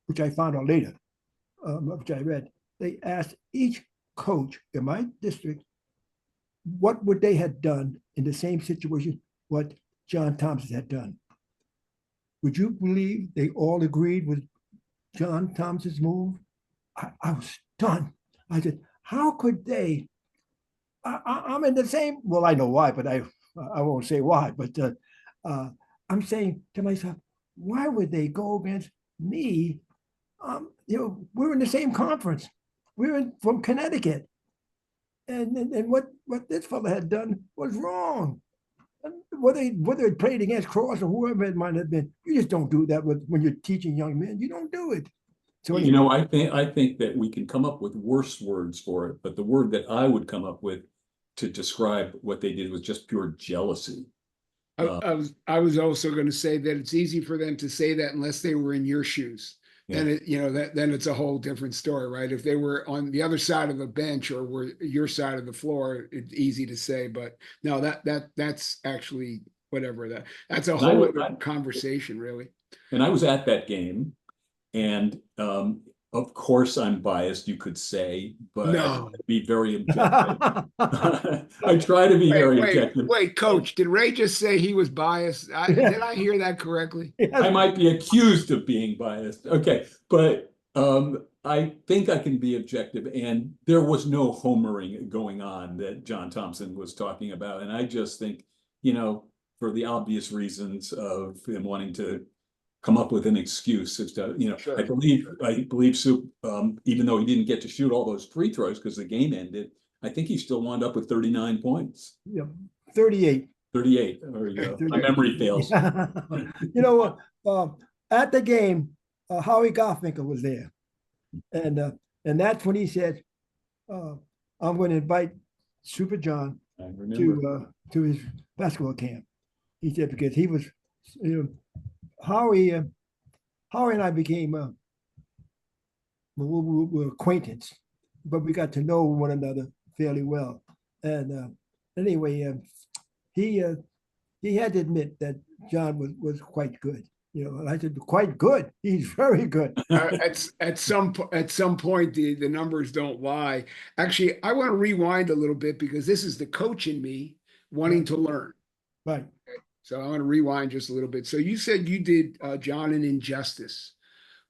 which I found out later, which I read, they asked each coach in my district what would they have done in the same situation what John Thompson had done. Would you believe they all agreed with John Thompson's move? I was stunned. I said, how could they? I'm in the same, well, I know why, but I won't say why, but I'm saying to myself, why would they go against me? You know, we're in the same conference. We're from Connecticut. And what this fellow had done was wrong. And whether it played against Cross or whoever it might have been, you just don't do that when you're teaching young men. You don't do it. So anyway. You know, I think that we can come up with worse words for it, but the word that I would come up with to describe what they did was just pure jealousy. I was also going to say that it's easy for them to say that unless they were in your shoes. Yeah. Then then it's a whole different story, right? If they were on the other side of the bench or were your side of the floor, it's easy to say. But no, that's actually whatever that's a whole other conversation, really. And I was at that game, and of course I'm biased, you could say, but I try No. to be very objective. I try to be very objective. Wait, Coach, did Ray just say he was biased? Did I hear that correctly? I might be accused of being biased. Okay, but I think I can be objective, and there was no homering going on that John Thompson was talking about. And I just think, for the obvious reasons of him wanting to come up with an excuse as to, Sure. I believe even though he didn't get to shoot all those free throws because the game ended, I think he still wound up with 39 points. Yeah, 38. 38. There you go. My memory fails. You know what? At the game, Howie Garfinkel was there, and that's when he said, "I'm going to invite Super John I remember. to his basketball camp." He said because he was, Howie and I became we were acquaintance, but we got to know one another fairly well. And anyway, he had to admit that John was quite good. And I said, quite good. He's very good. At some point, the numbers don't lie. Actually, I want to rewind a little bit because this is the coach in me wanting to learn. Right. So I want to rewind just a little bit. So you said you did John an injustice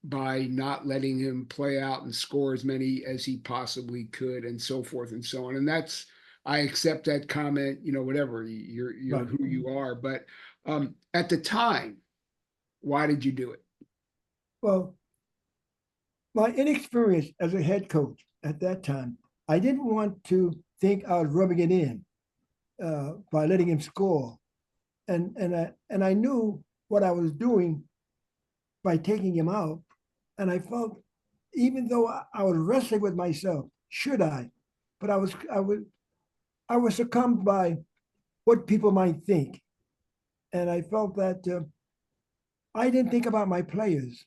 by not letting him play out and score as many as he possibly could, and so forth and so on. And I accept that comment. Whatever, you're Right. who you are. But at the time, why did you do it? Well, my inexperience as a head coach at that time, I didn't want to think I was rubbing it in by letting him score, and I knew what I was doing by taking him out, and I felt, even though I was wrestling with myself, should I? But I was succumbed by what people might think, and I felt that I didn't think about my players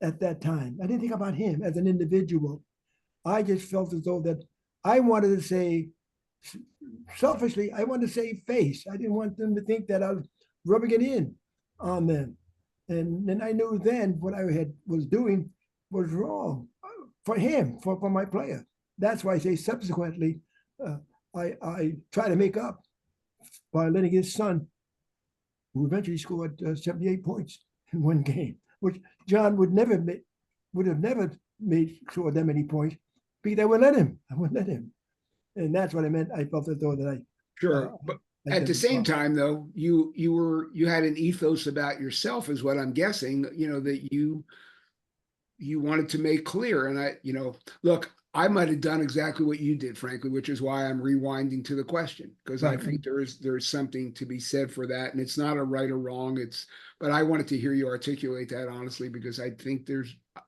at that time. I didn't think about him as an individual. I just felt as though that I wanted to say, selfishly, I wanted to save face. I didn't want them to think that I was rubbing it in on them. And then I knew then what I was doing was wrong for him, for my player. That's why I say subsequently, I try to make up by letting his son, who eventually scored 78 points in one game, which John would have never made scored that many points because I wouldn't let him. And that's what I meant. I felt as though that I Sure, but at the same time, though, you had an ethos about yourself, is what I'm guessing. That you wanted to make clear, and look, I might have done exactly what you did, frankly, which is why I'm rewinding to the question, because I think there's something to be said for that, and it's not a right or wrong. But I wanted to hear you articulate that honestly, because I think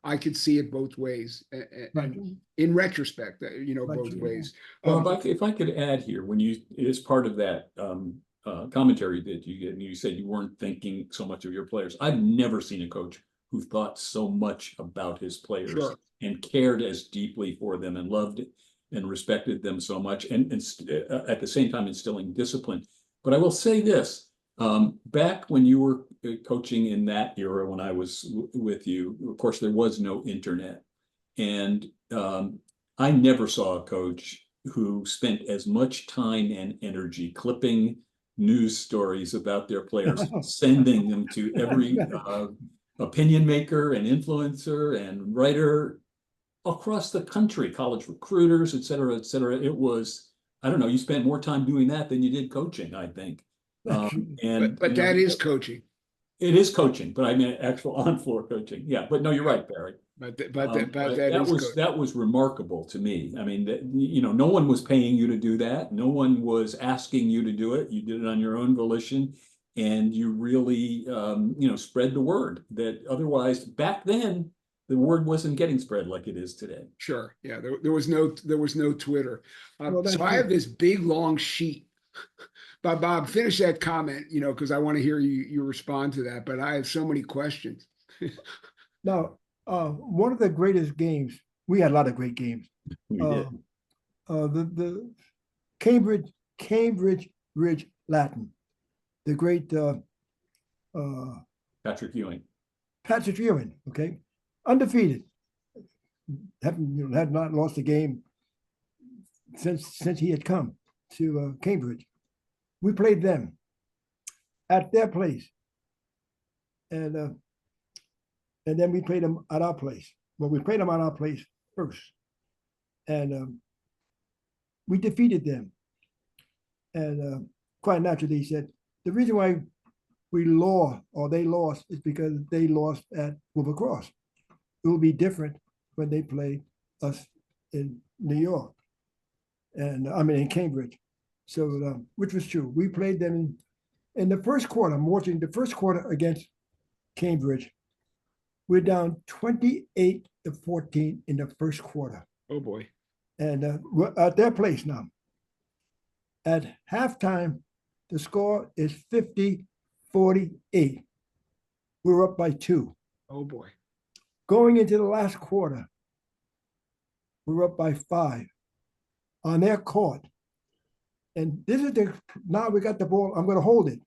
I could see it both ways, and in retrospect, both ways. Well, if I could add here, as part of that commentary that you said you weren't thinking so much of your players. I've never seen a coach who thought so much about his players. Sure. And cared as deeply for them and loved and respected them so much, and at the same time instilling discipline. But I will say this, back when you were coaching in that era, when I was with you, of course, there was no internet. And I never saw a coach who spent as much time and energy clipping news stories about their players, sending them to every opinion maker and influencer and writer across the country, college recruiters, et cetera, et cetera. It was, I don't know, you spent more time doing that than you did coaching, I think. But that is coaching. It is coaching, but I mean actual on-floor coaching. Yeah, but no, you're right, Barry. That was remarkable to me. I mean, no one was paying you to do that. No one was asking you to do it. You did it on your own volition, and you really, spread the word that otherwise back then, the word wasn't getting spread like it is today. Sure. Yeah. There was no Twitter. So I have this big long sheet. But Bob, finish that comment, because I want to hear you respond to that. But I have so many questions. Now, one of the greatest games, we had a lot of great games. We did. The Cambridge Ridge Latin, the great Patrick Ewing. Okay, undefeated. had not lost a game since he had come to Cambridge. We played them at their place, and then we played them at our place. Well, we played them at our place first, and we defeated them. And quite naturally, he said the reason why we lost or they lost is because they lost at Wilbur Cross. It will be different when they play us in New York, and I mean in Cambridge. So, which was true. We played them in the first quarter. I'm watching the first quarter against Cambridge. We're down 28-14 in the first quarter. Oh boy. And we're at their place now. At halftime, the score is 50-48. We're up by 2. Oh boy. Going into the last quarter, we're up by 5 on their court. And this is now we got the ball. I'm going to hold it.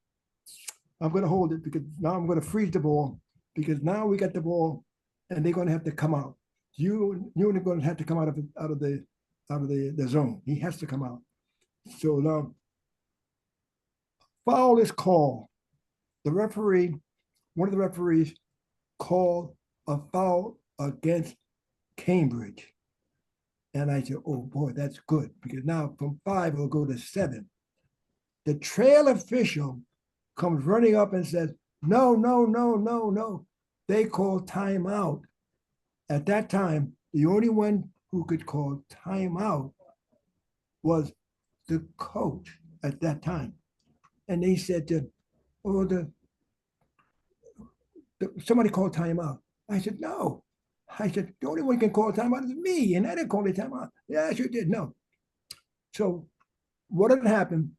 I'm going to hold it because now I'm going to freeze the ball because now we got the ball and they're going to have to come out. You're going to have to come out of the zone. He has to come out. So now foul is called. The referee, one of the referees, called a foul against Cambridge. And I said, oh boy, that's good, because now from 5, it'll go to 7. The trail official comes running up and says, no, no, no, no, no. They call timeout. At that time, the only one who could call timeout was the coach at that time. And they said to, oh, somebody called timeout. I said, no. I said, the only one who can call timeout is me, and I didn't call it timeout. Yeah, I sure did. No. So what had happened,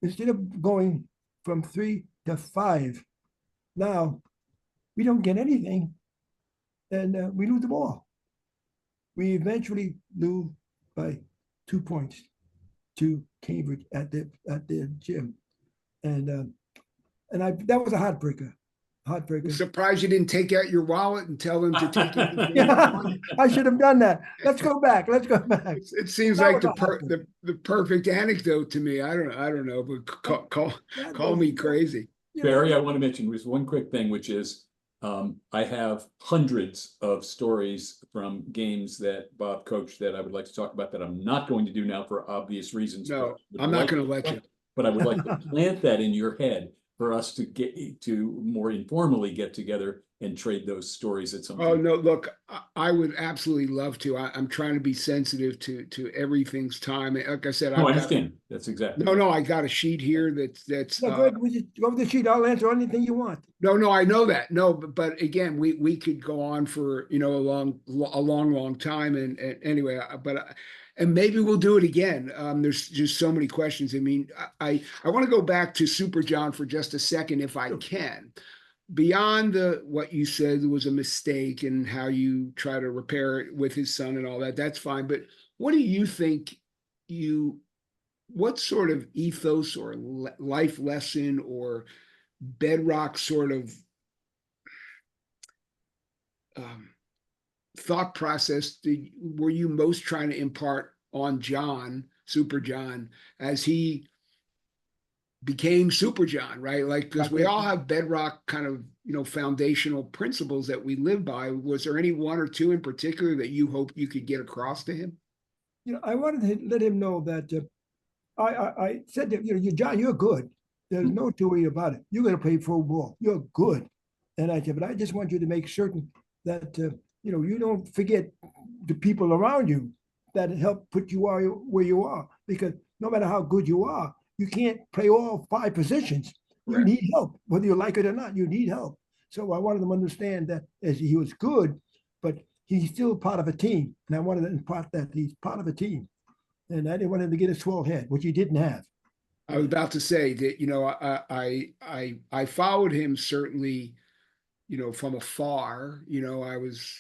instead of going from 3 to 5, now we don't get anything, and we lose the ball. We eventually lose by 2 points to Cambridge at their gym, and that was a heartbreaker. I'm surprised you didn't take out your wallet and tell them to take it. Yeah, I should have done that. Let's go back. It seems like the perfect anecdote to me. I don't know, but call me crazy. Barry, I want to mention just one quick thing, which is I have hundreds of stories from games that Bob coached that I would like to talk about that I'm not going to do now for obvious reasons. No, I'm not going to let you. But I would like to plant that in your head for us to get to more informally get together and trade those stories at some point. Oh no, look, I would absolutely love to. I'm trying to be sensitive to everything's time. Like I said, I understand. That's exactly. No, I got a sheet here that's go ahead, go over the sheet. I'll answer anything you want. No, I know that. No, but again, we could go on for a long time. And anyway, and maybe we'll do it again. There's just so many questions. I mean, I want to go back to Super John for just a second, if I can. Beyond what you said was a mistake and how you try to repair it with his son and all that, that's fine. But what do you think what sort of ethos or life lesson or bedrock sort of thought process were you most trying to impart on John, Super John, as he became Super John, right? Like, because we all have bedrock kind of, foundational principles that we live by. Was there any one or two in particular that you hope you could get across to him? I wanted to let him know that I said that, John, you're good. There's no two way about it. You're going to play pro ball. You're good. And I said, but I just want you to make certain that, you don't forget the people around you that help put you where you are. Because no matter how good you are, you can't play all 5 positions. You need help, whether you like it or not. You need help. So I wanted them to understand that as he was good, but he's still part of a team. And I wanted to impart that he's part of a team. And I didn't want him to get a swell head, which he didn't have. I was about to say that, I followed him certainly, from afar. I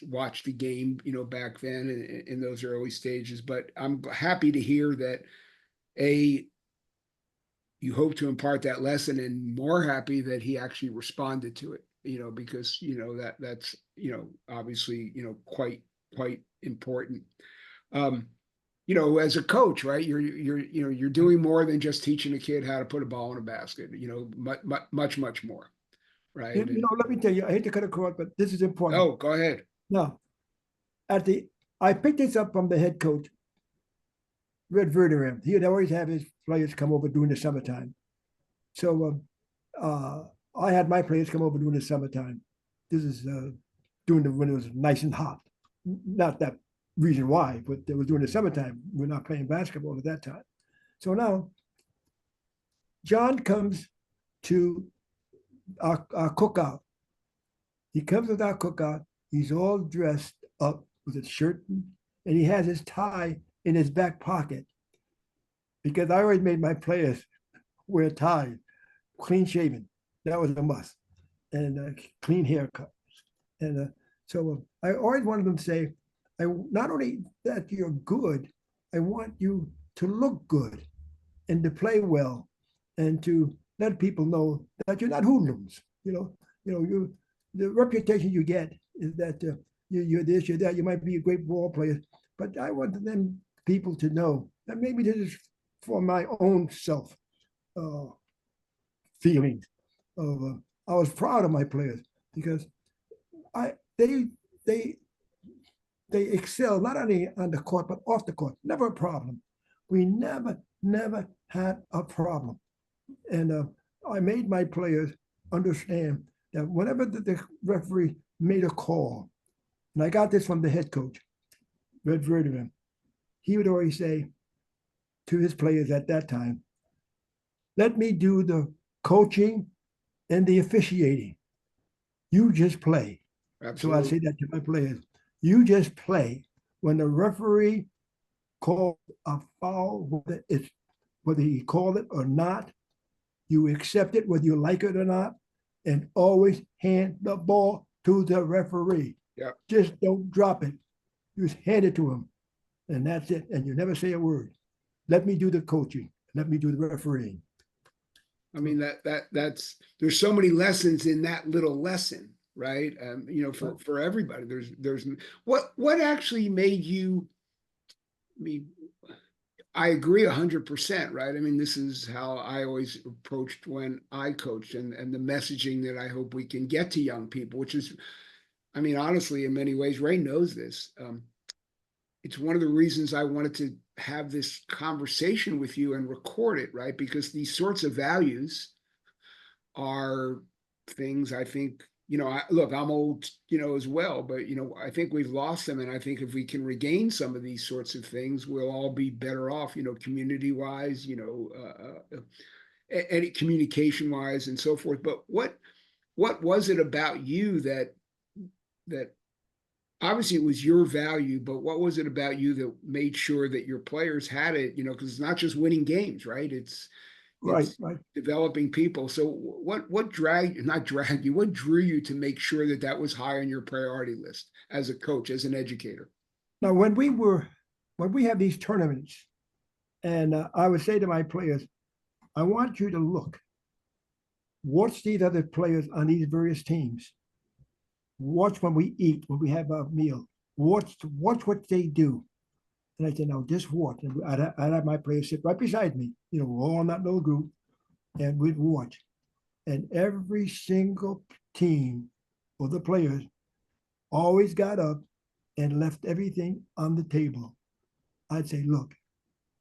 watched the game, back then in those early stages. But I'm happy to hear that you hope to impart that lesson, and more happy that he actually responded to it, because, that's, obviously, quite quite important. You know, as a coach, right? You're doing more than just teaching a kid how to put a ball in a basket. You know, much more, right? You know, let me tell you, I hate to cut across, but this is important. Oh, go ahead. Now, I picked this up from the head coach, Red Verderam. He would always have his players come over during the summertime. So I had my players come over during the summertime. This is when it was nice and hot. Not that reason why, but it was during the summertime. We're not playing basketball at that time. So now, John comes to our cookout. He comes with our cookout. He's all dressed up with his shirt, and he has his tie in his back pocket, because I always made my players wear ties, clean shaven. That was a must, and clean haircut. And so I always wanted them to say, not only that you're good, I want you to look good and to play well and to let people know that you're not hoodlums. The reputation you get is that you're this, you're that. You might be a great ball player, but I want them people to know that maybe this is for my own self feelings. I was proud of my players because they excel not only on the court but off the court. Never a problem. We never had a problem, and I made my players understand that whenever the referee made a call, and I got this from the head coach, Red Verderam, he would always say to his players at that time, "Let me do the coaching and the officiating. You just play." Absolutely. So I say that to my players. You just play. When the referee calls a foul, whether he called it or not, you accept it whether you like it or not, and always hand the ball to the referee. Yeah. Just don't drop it. Just hand it to him, and that's it. And you never say a word. Let me do the coaching. Let me do the refereeing. I mean, that's there's so many lessons in that little lesson, right? For everybody, there's what actually made you. I mean, I agree 100%, right? I mean, this is how I always approached when I coached, and the messaging that I hope we can get to young people, which is, I mean, honestly, in many ways, Ray knows this. It's one of the reasons I wanted to have this conversation with you and record it, right? Because these sorts of values are things I think, look, I'm old, as well, but, I think we've lost them. And I think if we can regain some of these sorts of things, we'll all be better off, community wise, any communication wise and so forth. But what was it about you that obviously it was your value, but what was it about you that made sure that your players had it, because it's not just winning games, right? It's Right. developing people. So what not drag you, what drew you to make sure that that was high on your priority list as a coach, as an educator? Now, when we have these tournaments, and I would say to my players, I want you to watch these other players on these various teams. Watch when we eat, when we have our meal. Watch what they do. And I said, no, just watch. And I'd have my players sit right beside me. We're all in that little group, and we'd watch. And every single team or the players always got up and left everything on the table. I'd say, look,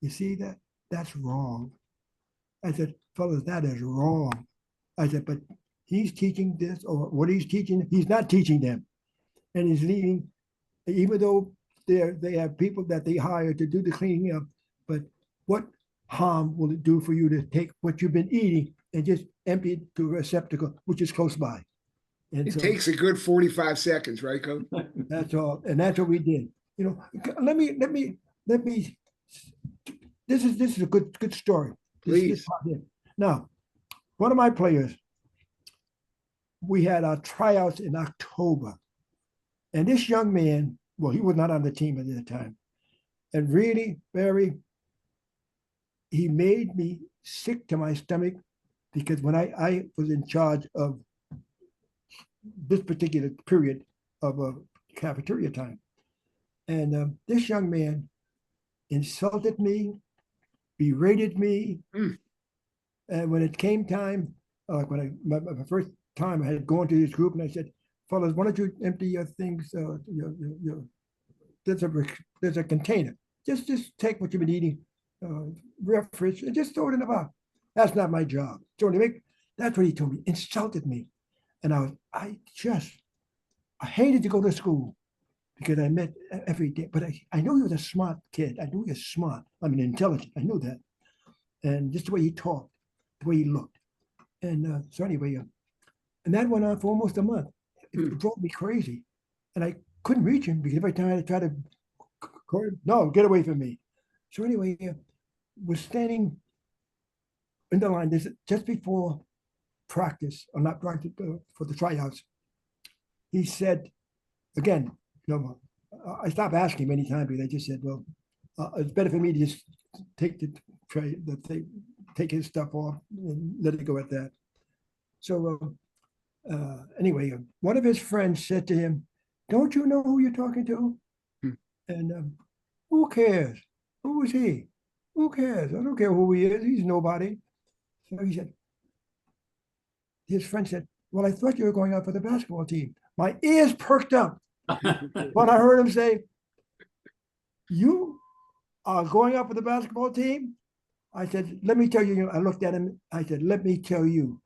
you see that? That's wrong. I said, fellas, that is wrong. I said, but he's teaching this, or what he's teaching, he's not teaching them. And he's leaving, even though they have people that they hire to do the cleaning up, but what harm will it do for you to take what you've been eating and just empty it to a receptacle, which is close by? And it takes a good 45 seconds, right, Coach? That's all. And that's what we did. Let me, this is a good story. Please. Now, one of my players, we had our tryouts in October. And this young man, well, he was not on the team at that time. And really, he made me sick to my stomach, because when I was in charge of this particular period of a cafeteria time, And this young man insulted me, berated me. Mm. And when it came time, like my first time, I had gone to this group and I said, fellas, why don't you empty your things? There's a container. Just take what you've been eating, refresh, and just throw it in the box. That's not my job. So that's what he told me. Insulted me, and I hated to go to school because I met every day. But I knew he was a smart kid. I knew he was smart. I mean, intelligent. I knew that, and just the way he talked, the way he looked, and so anyway, and that went on for almost a month. It drove me crazy, and I couldn't reach him because every time I tried to, no, get away from me. So anyway, was standing in the line this just before practice, or not practice, for the tryouts. He said, again, I stopped asking many times because I just said, well, it's better for me to just take take his stuff off and let it go at that. So anyway, one of his friends said to him, don't you know who you're talking to? And who cares? Who is he? Who cares? I don't care who he is. He's nobody. So he said, his friend said, well, I thought you were going out for the basketball team. My ears perked up when I heard him say, you are going out for the basketball team? I said, let me tell you, I looked at him. I said, let me tell you,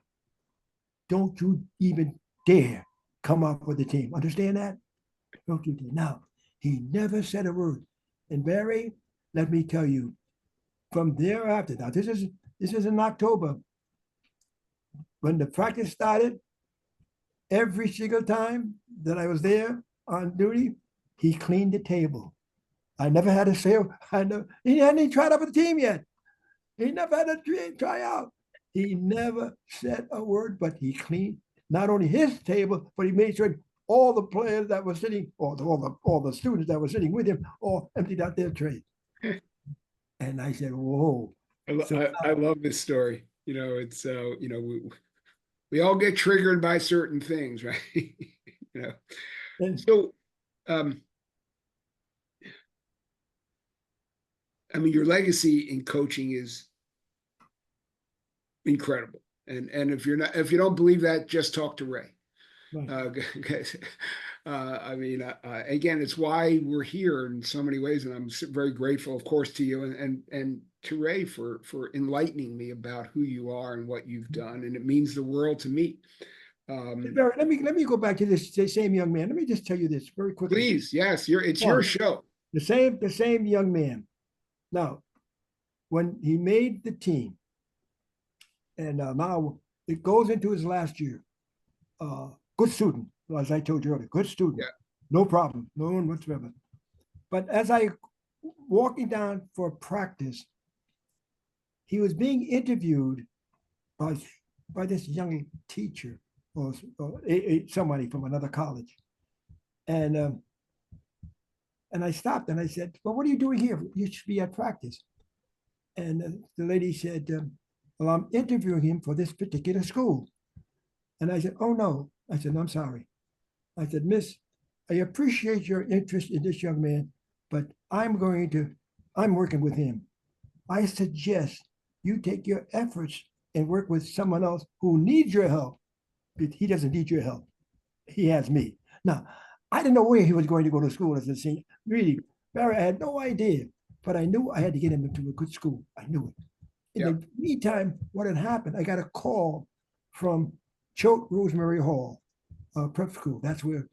don't you even dare come up with the team. Understand that? Don't you dare. Now, he never said a word. And Barry, let me tell you, from thereafter, now this is in October. When the practice started, every single time that I was there on duty, he cleaned the table. I never had a sale. He hadn't even tried out for the team yet. He never had a try out. He never said a word, but he cleaned not only his table, but he made sure all the players that were sitting, or all the students that were sitting with him, all emptied out their trays. And I said, "Whoa!" I love this story. It's we all get triggered by certain things, right? So, I mean, your legacy in coaching is incredible, and if you don't believe that, just talk to Ray. Right. I mean, again, it's why we're here in so many ways, and I'm very grateful, of course, to you and to Ray for enlightening me about who you are and what you've done, and it means the world to me. Let me go back to this same young man. Let me just tell you this very quickly. Please, yes, it's your show. The same young man. Now, when he made the team, and now it goes into his last year. Good student, as I told you earlier, good student. Yeah. No problem, no one whatsoever. But as I walking down for practice, he was being interviewed by this young teacher or somebody from another college. And I stopped and I said, well, what are you doing here? You should be at practice. And the lady said, well, I'm interviewing him for this particular school. And I said, oh, no. I said, I'm sorry. I said, Miss, I appreciate your interest in this young man, but I'm working with him. I suggest you take your efforts and work with someone else who needs your help. He doesn't need your help. He has me. Now, I didn't know where he was going to go to school as a senior. Really, Barry, I had no idea, but I knew I had to get him into a good school. I knew it. In the meantime, what had happened, I got a call from Choate Rosemary Hall, prep school. That's where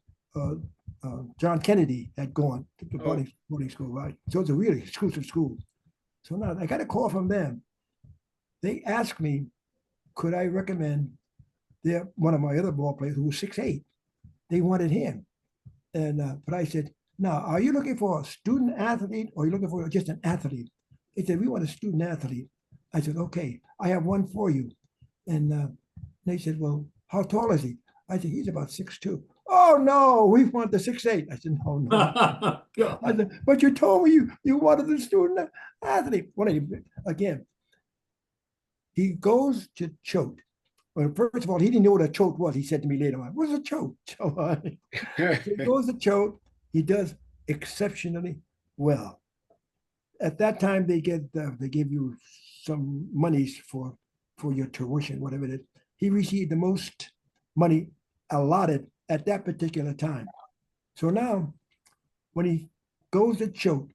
John Kennedy had gone to the boarding school, right? So it's a really exclusive school. So now I got a call from them. They asked me, could I recommend one of my other ball players who was 6'8". They wanted him. And but I said, now, are you looking for a student athlete or are you looking for just an athlete? They said, we want a student athlete. I said, okay, I have one for you. And they said, well, how tall is he? I said, he's about 6'2". Oh, no, we want the 6'8". I said, no. I said, but you told me you wanted the student athlete. Well, again, he goes to Choate. Well, first of all, he didn't know what a Choate was. He said to me later on, what's a Choate? So he goes to Choate. He does exceptionally well. At that time, they give you some monies for your tuition, whatever it is. He received the most money allotted at that particular time. So now, when he goes to Choate,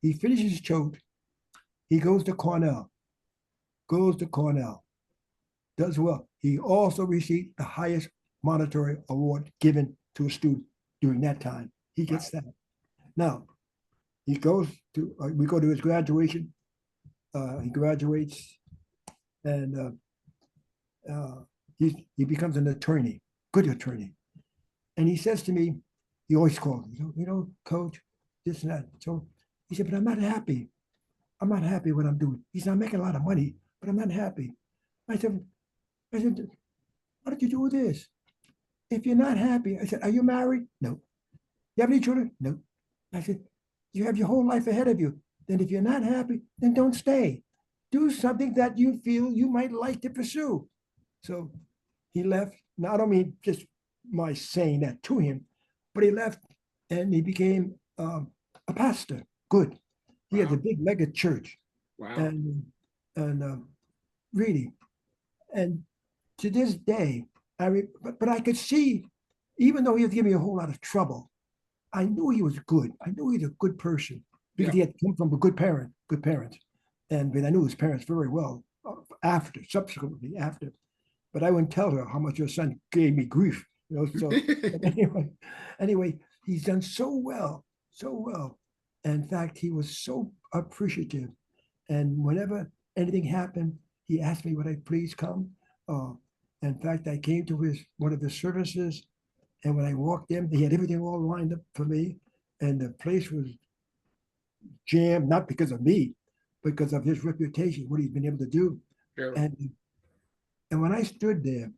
he finishes Choate, he goes to Cornell, does well. He also received the highest monetary award given to a student during that time. He gets that. Now, he goes to, we go to his graduation. He graduates, and he becomes an attorney, good attorney. And he says to me, he always calls me, Coach, this and that. So he said, but I'm not happy. I'm not happy what I'm doing. He said, I'm making a lot of money, but I'm not happy. I said, why did you do this? If you're not happy, I said, are you married? No. You have any children? No. I said, you have your whole life ahead of you. Then if you're not happy, then don't stay. Do something that you feel you might like to pursue. So he left. Now, I don't mean just my saying that to him, but he left and he became a pastor. Good. He has a big mega church. Wow. And really, and to this day, but I could see, even though he was giving me a whole lot of trouble, I knew he was good. I knew he was a good person because he had come from a good parents. But I knew his parents very well subsequently after. But I wouldn't tell her how much her son gave me grief. So anyway, he's done so well. In fact, he was so appreciative. And whenever anything happened, he asked me, would I please come? In fact, I came to one of his services, and when I walked in, he had everything all lined up for me, and the place was jammed, not because of me, because of his reputation, what he's been able to do. Sure. And when I stood there,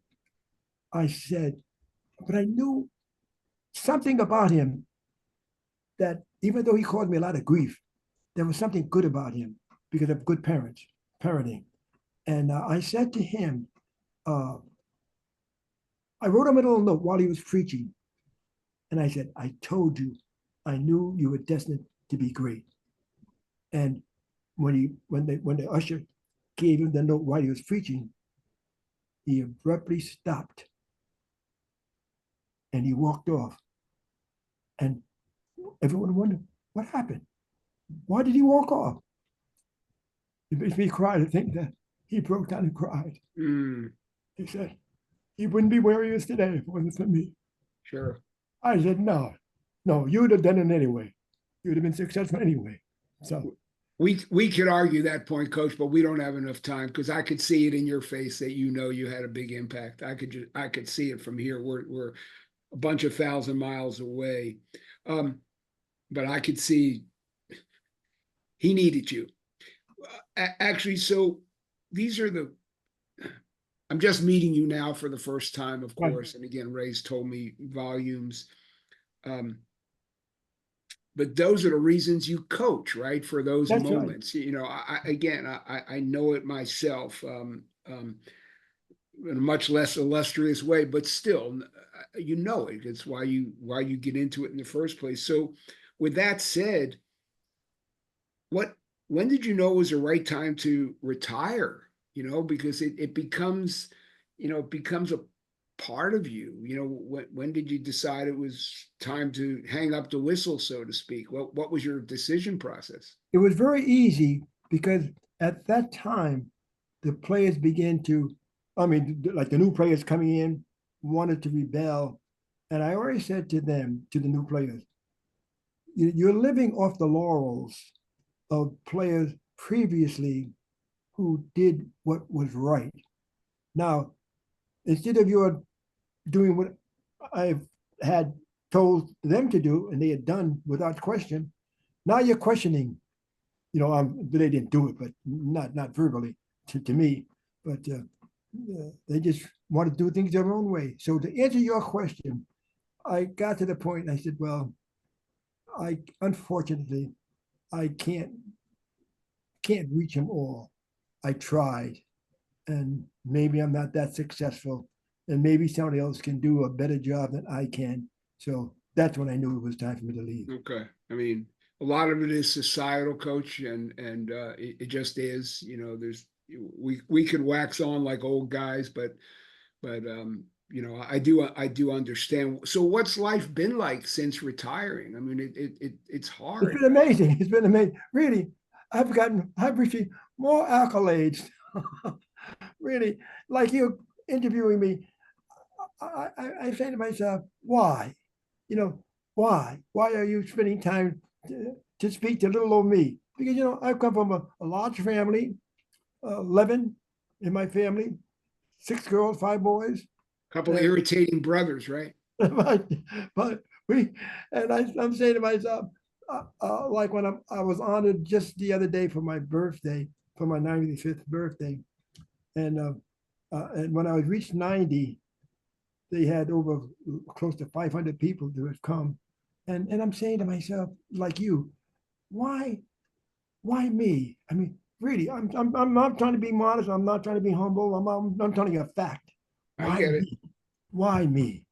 I said, but I knew something about him that even though he caused me a lot of grief, there was something good about him because of good parenting. And I said to him, I wrote him a little note while he was preaching. And I said, I told you, I knew you were destined to be great. And when the usher gave him the note while he was preaching, he abruptly stopped and he walked off. And everyone wondered, what happened? Why did he walk off? It makes me cry to think that he broke down and cried. He said, he wouldn't be where he is today if it wasn't for me. Sure. I said, no, you would have done it anyway. You would have been successful anyway. So we could argue that point, Coach, but we don't have enough time because I could see it in your face that you had a big impact. I could see it from here. We're a bunch of 1,000 miles away, but I could see he needed you. Actually, so these are I'm just meeting you now for the first time, of course. And again, Ray's told me volumes. But those are the reasons you coach, right? For those That's moments. Right. I know it myself in a much less illustrious way, but still, it. It's why you get into it in the first place. So with that said, when did you know it was the right time to retire? Because it becomes a part of you. When did you decide it was time to hang up the whistle, so to speak? What was your decision process? It was very easy because at that time, the players began to, like the new players coming in, wanted to rebel. And I already said to them, to the new players, you're living off the laurels of players previously who did what was right. Now, instead of you doing what I had told them to do and they had done without question, now you're questioning. They didn't do it, but not verbally to me, but they just want to do things their own way. So to answer your question, I got to the point and I said, well, unfortunately, I can't reach them all. I tried, and maybe I'm not that successful, and maybe somebody else can do a better job than I can. So that's when I knew it was time for me to leave. Okay. I mean, a lot of it is societal, Coach, and it just is. You know, we could wax on like old guys, but you know, I do understand. So, what's life been like since retiring? I mean, it's It's hard. been amazing. It's been amazing. Really, I've received more accolades. Really, like you interviewing me, I say to myself, why? You know, why? Why are you spending time to speak to little old me? Because, I've come from a large family, 11 in my family, 6 girls, 5 boys. Couple of And, irritating brothers, right? but, but I'm saying to myself, like when I was honored just the other day for my birthday, for my 95th birthday. And when I was reached 90, they had over close to 500 people who had come. And I'm saying to myself, like you, why me? I mean, really, I'm not trying to be modest. I'm not trying to be humble. I'm telling you a fact. I Why get it. me? Why me?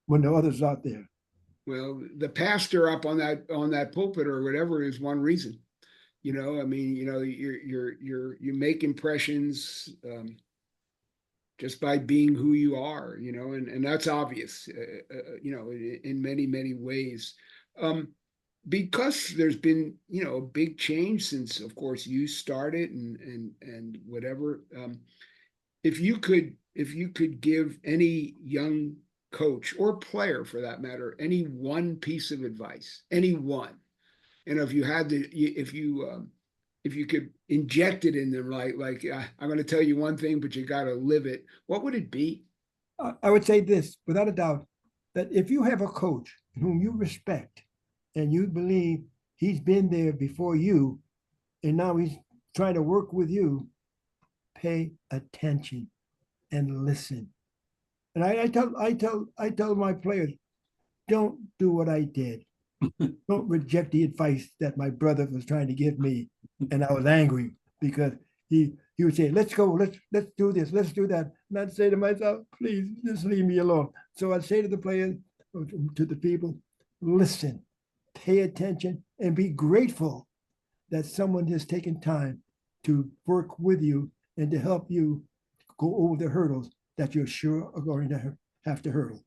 When there are others out there. Well, the pastor up on that pulpit or whatever is one reason. You know, I mean, you know, you make impressions just by being who you are. You know, and that's obvious. You know, in many ways. Um, because there's been, you know, a big change since, of course, you started and whatever. If you could give any young coach or player for that matter any one piece of advice, any one, and if you had to, if you could inject it in them, like I'm going to tell you one thing, but you got to live it. What would it be? I would say this without a doubt, that if you have a coach whom you respect and you believe he's been there before you and now he's trying to work with you, pay attention and listen. And I tell my players, don't do what I did. Don't reject the advice that my brother was trying to give me. And I was angry because he would say, let's go, let's do this, let's do that. And I'd say to myself, please just leave me alone. So I'd say to the players, to the people, listen, pay attention, and be grateful that someone has taken time to work with you and to help you go over the hurdles that you're sure are going to have to hurdle.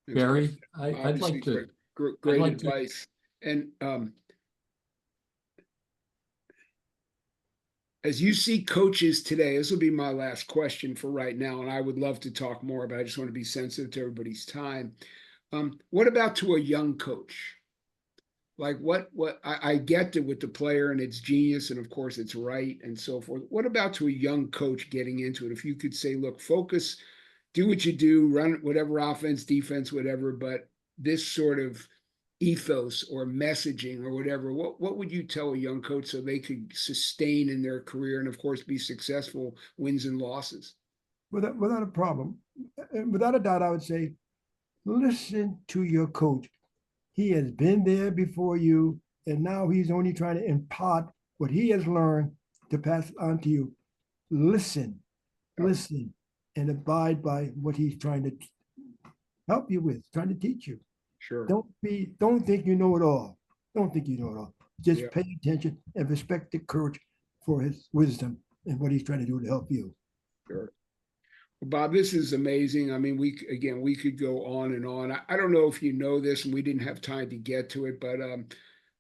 Barry, I'd Obviously, like to, great like to- advice. And as you see coaches today, this will be my last question for right now, and I would love to talk more, but I just want to be sensitive to everybody's time. What about to a young coach? Like what I get to with the player and it's genius, and of course it's right and so forth. What about to a young coach getting into it? If you could say, look, focus, do what you do, run whatever offense, defense, whatever, but this sort of ethos or messaging or whatever, what would you tell a young coach so they could sustain in their career and of course be successful, wins and losses? Without a problem. Without a doubt, I would say, listen to your coach. He has been there before you, and now he's only trying to impart what he has learned to pass on to you. Listen, listen, and abide by what he's trying to help you with, trying to teach you. Sure. Don't think you know it all. Don't think you know it all. Just Yeah. pay attention and respect the coach for his wisdom and what he's trying to do to help you. Sure. Well, Bob, this is amazing. I mean, we could go on and on. I don't know if you know this, and we didn't have time to get to it, but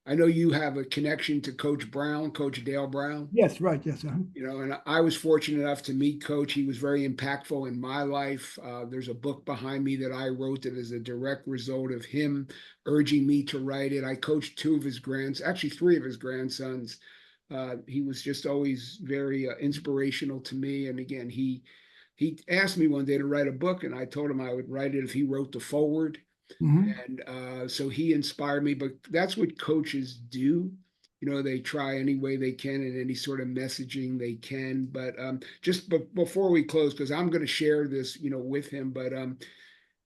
I know you have a connection to Coach Brown, Coach Dale Brown. Yes, right. Yes. You know, and I was fortunate enough to meet Coach. He was very impactful in my life. There's a book behind me that I wrote that is a direct result of him urging me to write it. I coached actually three of his grandsons. He was just always very inspirational to me. And again, he asked me one day to write a book, and I told him I would write it if he wrote the foreword. Mhm. And so he inspired me. But that's what coaches do. You know, they try any way they can in any sort of messaging they can. But before we close, because I'm going to share this, you know, with him. But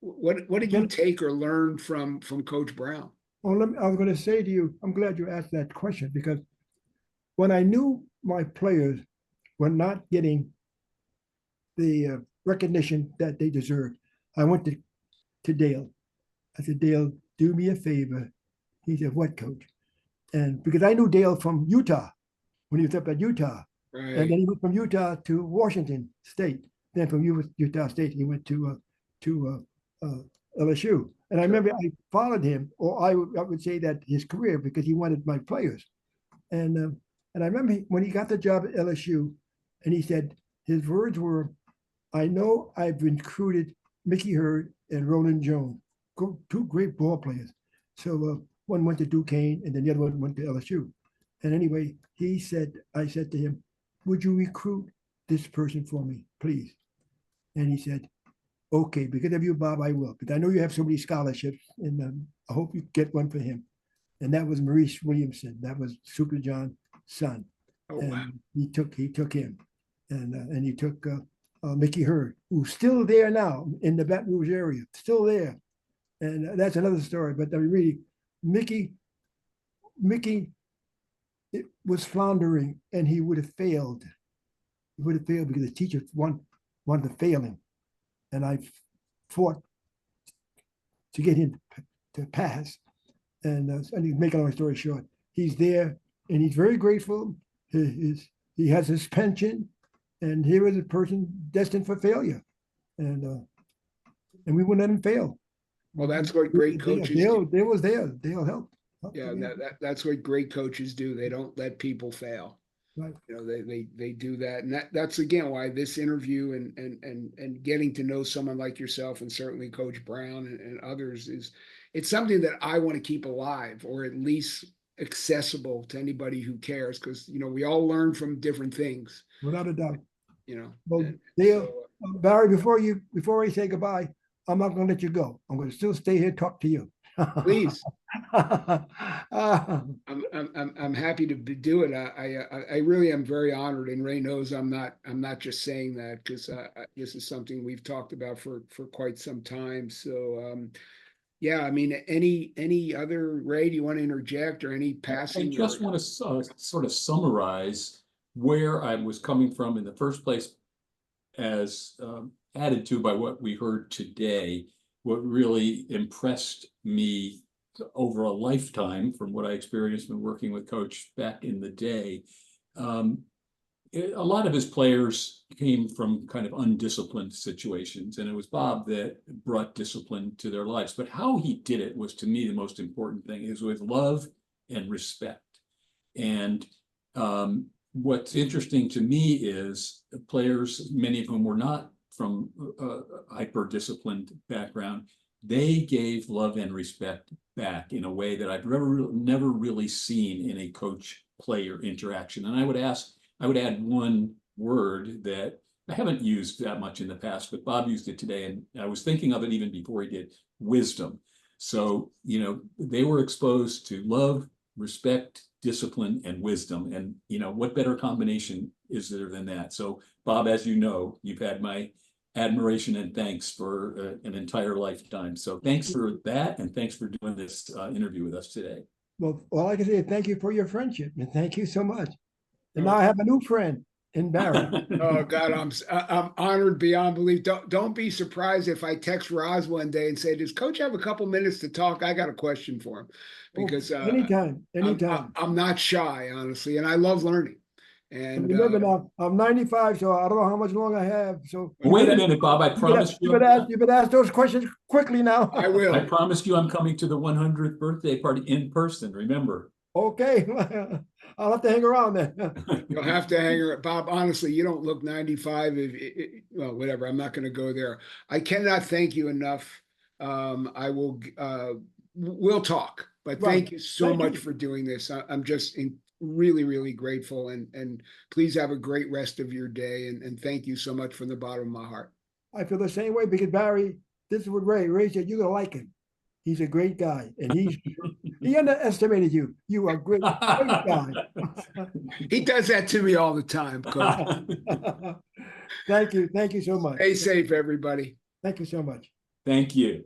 what did you take or learn from Coach Brown? Well, I was going to say to you, I'm glad you asked that question because when I knew my players were not getting the recognition that they deserved, I went to Dale I said, Dale, do me a favor. He said, what, Coach? And because I knew Dale from Utah when he was up at Utah. Right. And then he went from Utah to Washington State. Then from Utah State, he went to LSU. And I remember I followed him, or I would say that his career, because he wanted my players. And I remember when he got the job at LSU, and he said, his words were, I know I've recruited Mickey Hurd and Roland Jones, two great ball players. So one went to Duquesne, and then the other one went to LSU. And anyway, I said to him, would you recruit this person for me, please? And he said, okay, because of you, Bob, I will. But I know you have so many scholarships, and I hope you get one for him. And that was Maurice Williamson. That was Super John's son. Oh, and wow. he took him, and he took Mickey Hurd, who's still there now in the Baton Rouge area, still there. And that's another story. But I mean, really, Mickey it was floundering, and he would have failed. He would have failed because the teacher wanted to fail him. And I fought to get him to pass. And to make a long story short, he's there, and he's very grateful. He has his pension, and here is a person destined for failure. And we wouldn't let him fail. Well, that's what great coaches do. Dale was there. Dale helped. Yeah, that's what great coaches do. They don't let people fail. Right. You know, they do that, and that's again why this interview and getting to know someone like yourself, and certainly Coach Brown and others, it's something that I want to keep alive, or at least accessible to anybody who cares, because you know we all learn from different things. Without a doubt. You know. Well, Dale, Barry, before I say goodbye, I'm not going to let you go. I'm going to still stay here, talk to you. Please. I'm happy to do it. I really am very honored, and Ray knows I'm not just saying that, because this is something we've talked about for quite some time. So yeah, I mean, any other, Ray, do you want to interject, or any passing? I just want to sort of summarize where I was coming from in the first place, as added to by what we heard today. What really impressed me over a lifetime, from what I experienced when working with Coach back in the day, a lot of his players came from kind of undisciplined situations, and it was Bob that brought discipline to their lives. But how he did it was, to me, the most important thing, is with love and respect. And what's interesting to me is players, many of whom were not from a hyper-disciplined background, they gave love and respect back in a way that I've never really seen in a coach-player interaction. And I would add one word that I haven't used that much in the past, but Bob used it today, and I was thinking of it even before he did: wisdom. So, you know, they were exposed to love, respect, discipline, and wisdom. And, you know, what better combination is there than that? So, Bob, as you know, you've had my admiration and thanks for an entire lifetime. So thanks for that, and thanks for doing this interview with us today. Well, all I can say is thank you for your friendship, and thank you so much. And now I have a new friend in Barry. Oh God, I'm honored beyond belief. Don't be surprised if I text Roz one day and say, "Does Coach have a couple minutes to talk? I got a question for him." Because anytime. I'm not shy, honestly, and I love learning. And remember now, I'm 95, so I don't know how much longer I have. So wait a minute, Bob. I promised you. You better ask those questions quickly now. I will. I promised you I'm coming to the 100th birthday party in person. Remember? Okay, I'll have to hang around then. You'll have to hang around, Bob. Honestly, you don't look 95. Well, whatever. I'm not going to go there. I cannot thank you enough. I will. We'll talk. But thank you so much for doing this. I'm just really, really grateful, and please have a great rest of your day, and thank you so much from the bottom of my heart. I feel the same way, because Barry, this is what Ray said, you're gonna like him. He's a great guy, and he underestimated you. You are a great guy. He does that to me all the time, Coach. Thank you so much. Stay safe, everybody. Thank you so much. Thank you.